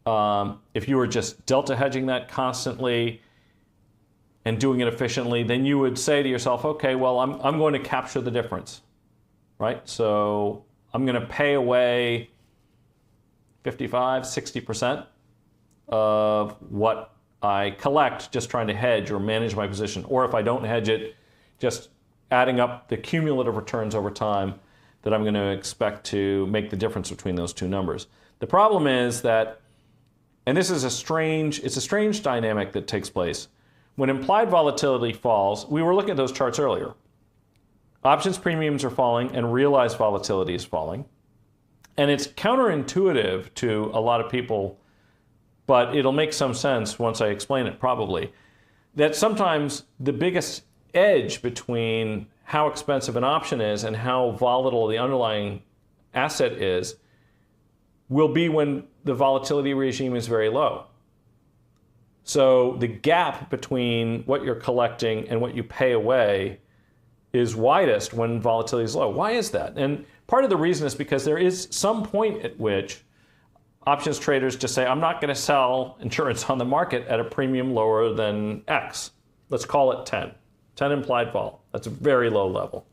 If you were just delta hedging that constantly and doing it efficiently, then you would say to yourself, okay, well, I'm going to capture the difference, right? So I'm going to pay away 55, 60% of what I collect just trying to hedge or manage my position. Or if I don't hedge it, just adding up the cumulative returns over time that I'm going to expect to make the difference between those two numbers. The problem is that, and this is it's a strange dynamic that takes place. When implied volatility falls, we were looking at those charts earlier. Options premiums are falling and realized volatility is falling. And it's counterintuitive to a lot of people, but it'll make some sense once I explain it probably, that sometimes the biggest edge between how expensive an option is and how volatile the underlying asset is will be when the volatility regime is very low. So the gap between what you're collecting and what you pay away is widest when volatility is low. Why is that? And part of the reason is because there is some point at which options traders just say, I'm not going to sell insurance on the market at a premium lower than X. Let's call it 10. 10 implied vol. That's a very low level.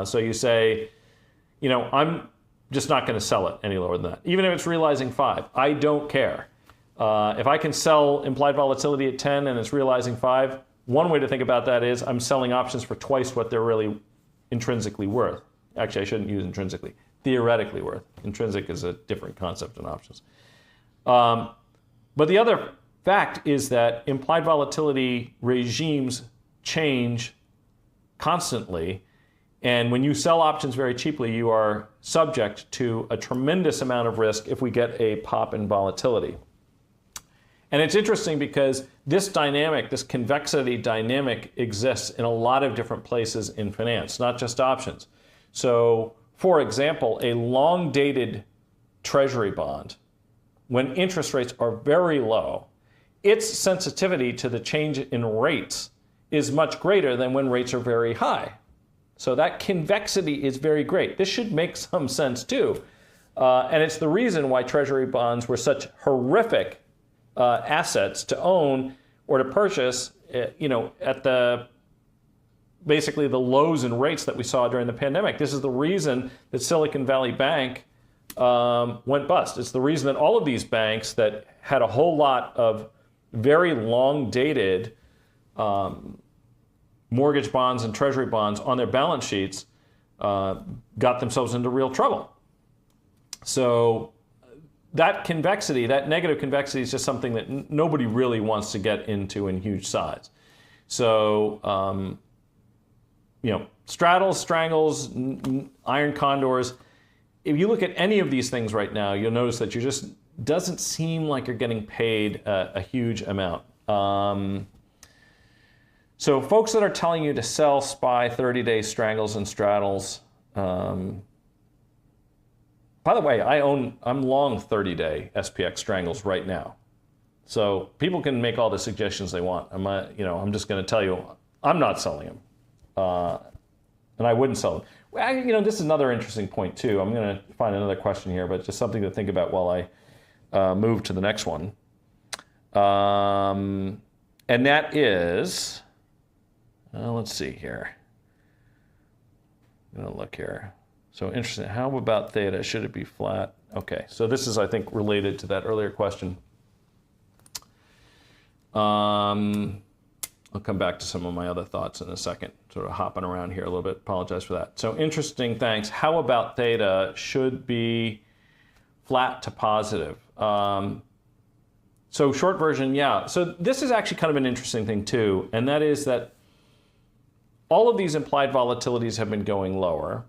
So you say, I'm just not going to sell it any lower than that. Even if it's realizing 5, I don't care. If I can sell implied volatility at 10 and it's realizing 5, one way to think about that is I'm selling options for twice what they're really intrinsically worth. Actually, I shouldn't use intrinsically. Theoretically worth. Intrinsic is a different concept than options. But the other fact is that implied volatility regimes change constantly. And when you sell options very cheaply, you are subject to a tremendous amount of risk if we get a pop in volatility. And it's interesting because this dynamic, this convexity dynamic exists in a lot of different places in finance, not just options. So, for example, a long-dated treasury bond, when interest rates are very low, its sensitivity to the change in rates is much greater than when rates are very high. So that convexity is very great. This should make some sense too. And it's the reason why Treasury bonds were such horrific assets to own or to purchase, at basically the lows in rates that we saw during the pandemic. This is the reason that Silicon Valley Bank went bust. It's the reason that all of these banks that had a whole lot of very long-dated mortgage bonds and treasury bonds on their balance sheets got themselves into real trouble. So that convexity, that negative convexity, is just something that nobody really wants to get into in huge size. So, straddles, strangles, iron condors. If you look at any of these things right now, you'll notice that doesn't seem like you're getting paid a huge amount. So folks that are telling you to sell SPY 30-day strangles and straddles, by the way, I'm long 30-day SPX strangles right now. So people can make all the suggestions they want. I'm just going to tell you, I'm not selling them, and I wouldn't sell them. Well, this is another interesting point too. I'm going to find another question here, but just something to think about while I move to the next one. And that is, let's see here. I'm going to look here. So interesting. How about theta? Should it be flat? Okay, so this is, I think, related to that earlier question. I'll come back to some of my other thoughts in a second, sort of hopping around here a little bit. Apologize for that. So interesting, thanks. How about theta? Should be flat to positive. So short version, yeah. So this is actually kind of an interesting thing too, and that is that all of these implied volatilities have been going lower.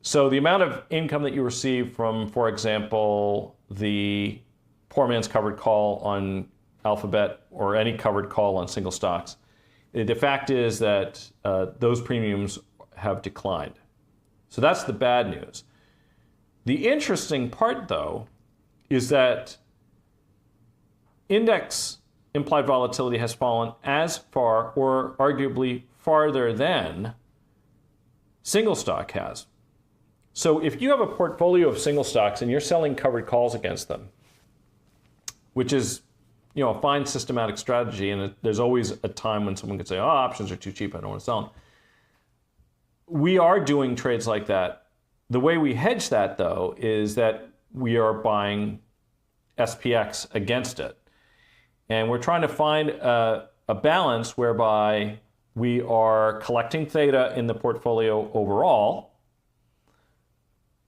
So the amount of income that you receive from, for example, the poor man's covered call on Alphabet or any covered call on single stocks, the fact is that those premiums have declined. So that's the bad news. The interesting part, though, is that index implied volatility has fallen as far or arguably farther than single stock has. So if you have a portfolio of single stocks and you're selling covered calls against them, which is a fine systematic strategy, and there's always a time when someone could say, options are too cheap, I don't want to sell them. We are doing trades like that. The way we hedge that, though, is that we are buying SPX against it. And we're trying to find a balance whereby we are collecting theta in the portfolio overall,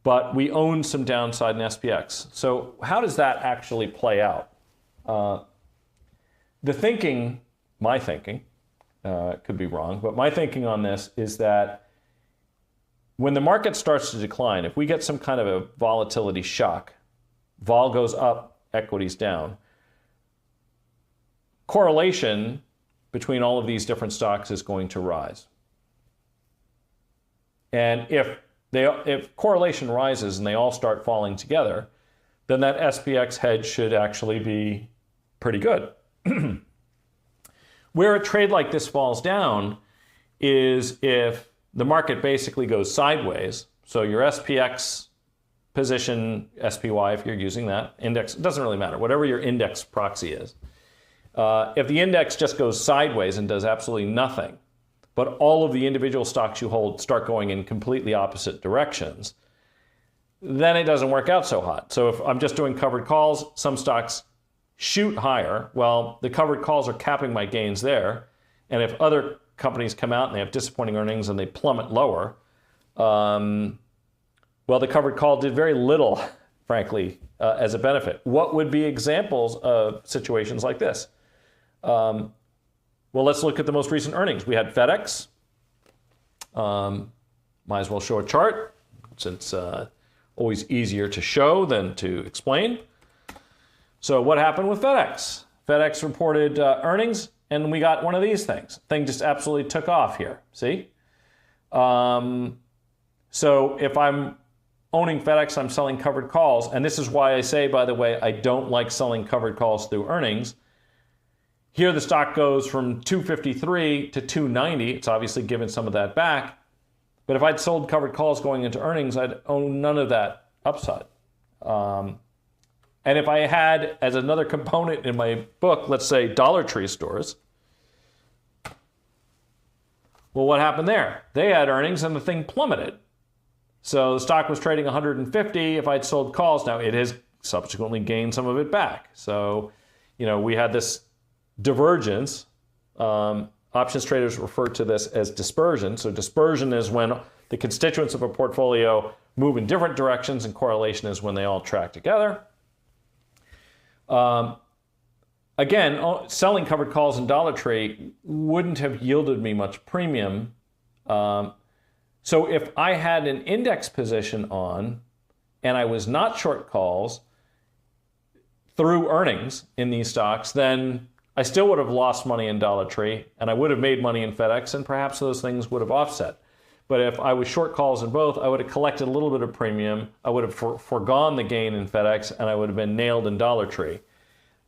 but we own some downside in SPX. So how does that actually play out? The thinking, my thinking, could be wrong, but my thinking on this is that when the market starts to decline, if we get some kind of a volatility shock, vol goes up, equities down, correlation between all of these different stocks is going to rise. And if correlation rises and they all start falling together, then that SPX hedge should actually be pretty good. Where a trade like this falls down is if the market basically goes sideways. So your SPX position, SPY, if you're using that index, it doesn't really matter, whatever your index proxy is. If the index just goes sideways and does absolutely nothing, but all of the individual stocks you hold start going in completely opposite directions, then it doesn't work out so hot. So if I'm just doing covered calls, some stocks shoot higher. Well, the covered calls are capping my gains there. And if other companies come out and they have disappointing earnings and they plummet lower, well, the covered call did very little, frankly, as a benefit. What would be examples of situations like this? Well, let's look at the most recent earnings. We had FedEx. Might as well show a chart, since always easier to show than to explain. So what happened with FedEx? FedEx reported earnings, and we got one of these things. Thing just absolutely took off here, see? So if I'm owning FedEx, I'm selling covered calls, and this is why I say, by the way, I don't like selling covered calls through earnings. Here the stock goes from 253 to 290. It's obviously given some of that back. But if I'd sold covered calls going into earnings, I'd own none of that upside. And if I had, as another component in my book, let's say Dollar Tree stores, well, what happened there? They had earnings and the thing plummeted. So the stock was trading 150. If I'd sold calls, now it has subsequently gained some of it back. So, we had this divergence. Options traders refer to this as dispersion. So dispersion is when the constituents of a portfolio move in different directions, and correlation is when they all track together. Again, selling covered calls in Dollar Tree wouldn't have yielded me much premium. So if I had an index position on and I was not short calls through earnings in these stocks, then I still would have lost money in Dollar Tree, and I would have made money in FedEx, and perhaps those things would have offset. But if I was short calls in both, I would have collected a little bit of premium. I would have foregone the gain in FedEx, and I would have been nailed in Dollar Tree.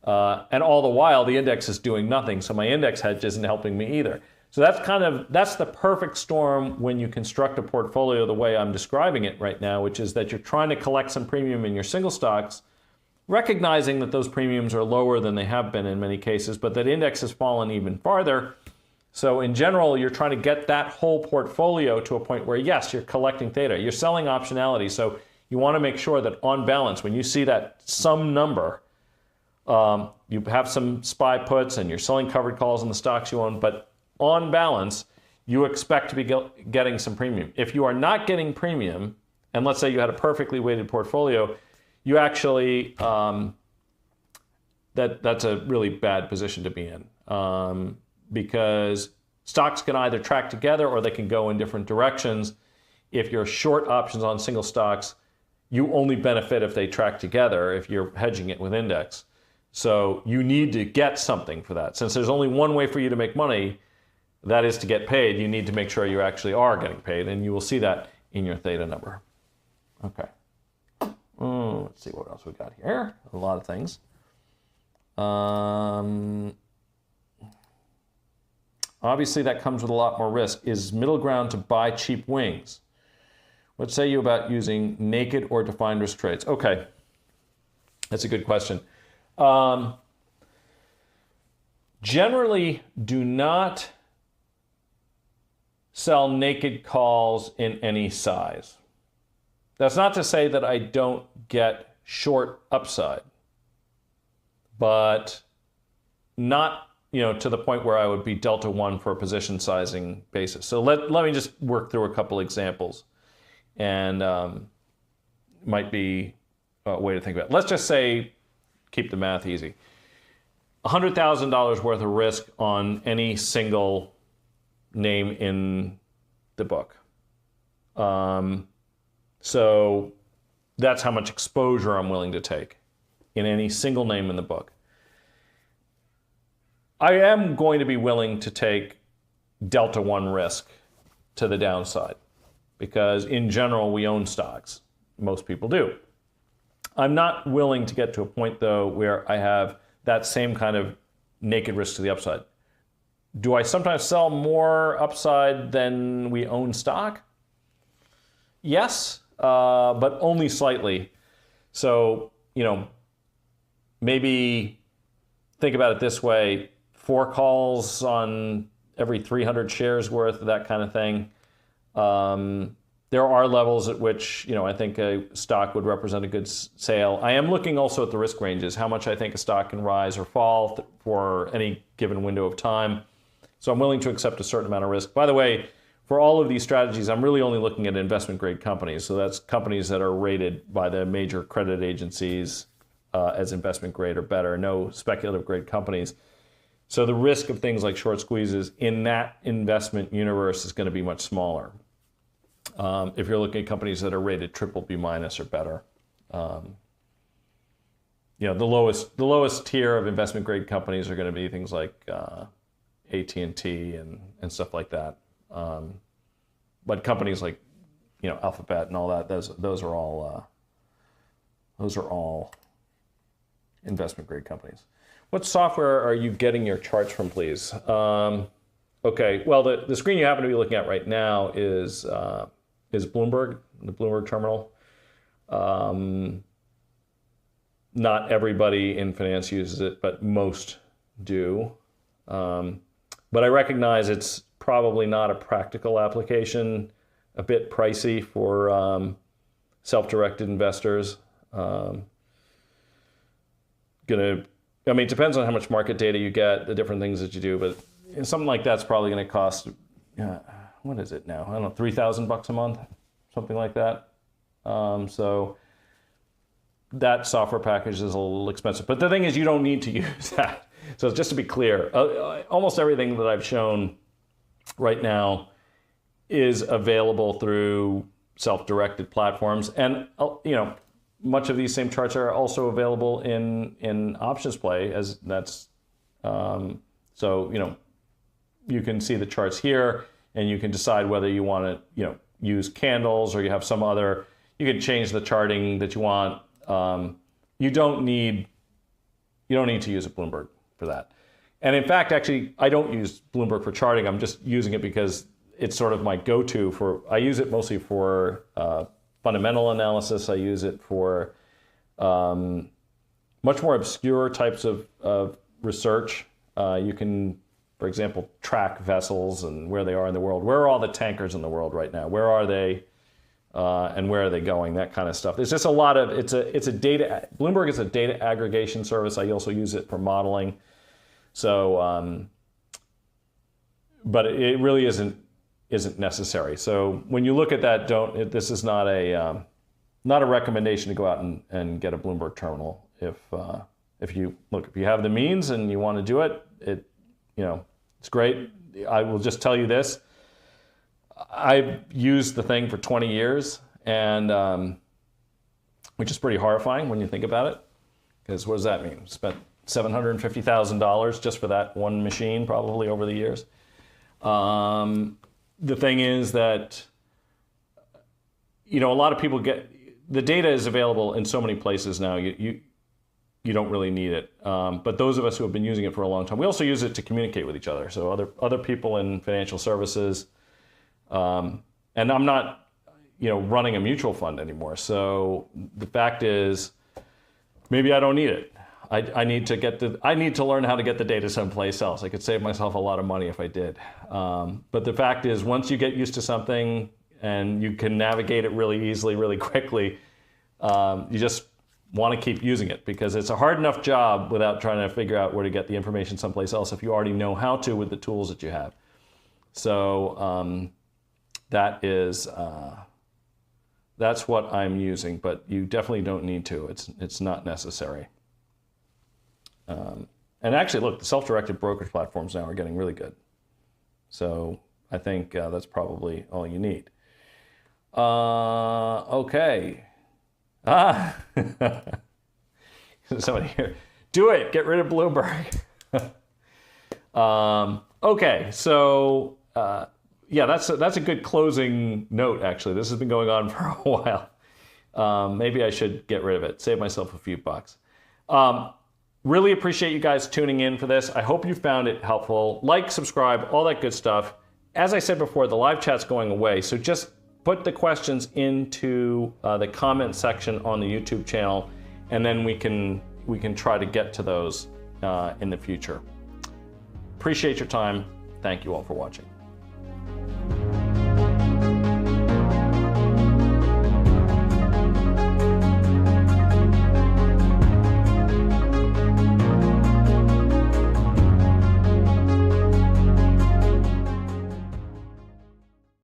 And all the while, the index is doing nothing, so my index hedge isn't helping me either. So that's the perfect storm when you construct a portfolio the way I'm describing it right now, which is that you're trying to collect some premium in your single stocks, recognizing that those premiums are lower than they have been in many cases, but that index has fallen even farther. So in general, you're trying to get that whole portfolio to a point where, yes, you're collecting theta. You're selling optionality. So you want to make sure that on balance, when you see that sum number, you have some SPY puts and you're selling covered calls in the stocks you own, but on balance, you expect to be getting some premium. If you are not getting premium, and let's say you had a perfectly weighted portfolio, you actually, that's a really bad position to be in, because stocks can either track together or they can go in different directions. If you're short options on single stocks, you only benefit if they track together, if you're hedging it with index. So you need to get something for that. Since there's only one way for you to make money, that is to get paid, you need to make sure you actually are getting paid, and you will see that in your theta number. Okay. Let's see what else we got here. A lot of things. Obviously, that comes with a lot more risk. Is middle ground to buy cheap wings? What say you about using naked or defined risk trades? Okay, that's a good question. Generally, do not sell naked calls in any size. That's not to say that I don't get short upside, but not to the point where I would be delta 1 for a position sizing basis. So let me just work through a couple examples, and might be a way to think about it. Let's just say, keep the math easy, $100,000 worth of risk on any single name in the book. So that's how much exposure I'm willing to take in any single name in the book. I am going to be willing to take delta 1 risk to the downside because in general we own stocks. Most people do. I'm not willing to get to a point though where I have that same kind of naked risk to the upside. Do I sometimes sell more upside than we own stock? Yes, but only slightly. So, maybe think about it this way, 4 calls on every 300 shares worth, that kind of thing. There are levels at which, I think a stock would represent a good sale. I am looking also at the risk ranges, how much I think a stock can rise or fall for any given window of time. So I'm willing to accept a certain amount of risk. By the way, for all of these strategies, I'm really only looking at investment grade companies. So that's companies that are rated by the major credit agencies as investment grade or better, no speculative grade companies. So the risk of things like short squeezes in that investment universe is going to be much smaller. If you're looking at companies that are rated BBB- or better. The lowest tier of investment grade companies are going to be things like AT&T and stuff like that. But companies like Alphabet and all that, those are all investment grade companies. What software are you getting your charts from, please? Okay, well, the screen you happen to be looking at right now is Bloomberg, the Bloomberg terminal. Not everybody in finance uses it, but most do. But I recognize it's probably not a practical application, a bit pricey for self-directed investors. It depends on how much market data you get, the different things that you do, but something like that's probably going to cost, what is it now? I don't know, $3,000 a month, something like that. So that software package is a little expensive. But the thing is, you don't need to use that. So just to be clear, almost everything that I've shown right now is available through self-directed platforms. And, much of these same charts are also available in OptionPlay, as that's, you can see the charts here, and you can decide whether you want to, use candles, or you have some other, you can change the charting that you want. You don't need to use a Bloomberg for that. And in fact, actually, I don't use Bloomberg for charting. I'm just using it because it's sort of my go-to for, I use it mostly for fundamental analysis. I use it for much more obscure types of research. You can, for example, track vessels and where they are in the world. Where are all the tankers in the world right now? Where are they? And where are they going? That kind of stuff. It's just a lot of, it's a data, Bloomberg is a data aggregation service. I also use it for modeling. So, but it really isn't necessary. So when you look at that, this is not a recommendation to go out and get a Bloomberg terminal. If you have the means and you want to do it, it's great. I will just tell you this. I've used the thing for 20 years, and which is pretty horrifying when you think about it. Because what does that mean? Spent $750,000 just for that one machine, probably over the years. The thing is that, a lot of people the data is available in so many places now. You don't really need it. But those of us who have been using it for a long time, we also use it to communicate with each other. So other people in financial services. And I'm not, running a mutual fund anymore. So the fact is, maybe I don't need it. I need to learn how to get the data someplace else. I could save myself a lot of money if I did. But the fact is, once you get used to something and you can navigate it really easily, really quickly, you just want to keep using it, because it's a hard enough job without trying to figure out where to get the information someplace else if you already know how to with the tools that you have. So that's what I'm using, but you definitely don't need to. It's not necessary. And actually, look, the self-directed brokerage platforms now are getting really good. So I think that's probably all you need. Okay. Somebody here. Do it. Get rid of Bloomberg. Okay. So yeah, that's a good closing note. Actually, this has been going on for a while. Maybe I should get rid of it. Save myself a few bucks. Really appreciate you guys tuning in for this. I hope you found it helpful. Like, subscribe, all that good stuff. As I said before, the live chat's going away, so just put the questions into the comment section on the YouTube channel, and then we can try to get to those in the future. Appreciate your time. Thank you all for watching.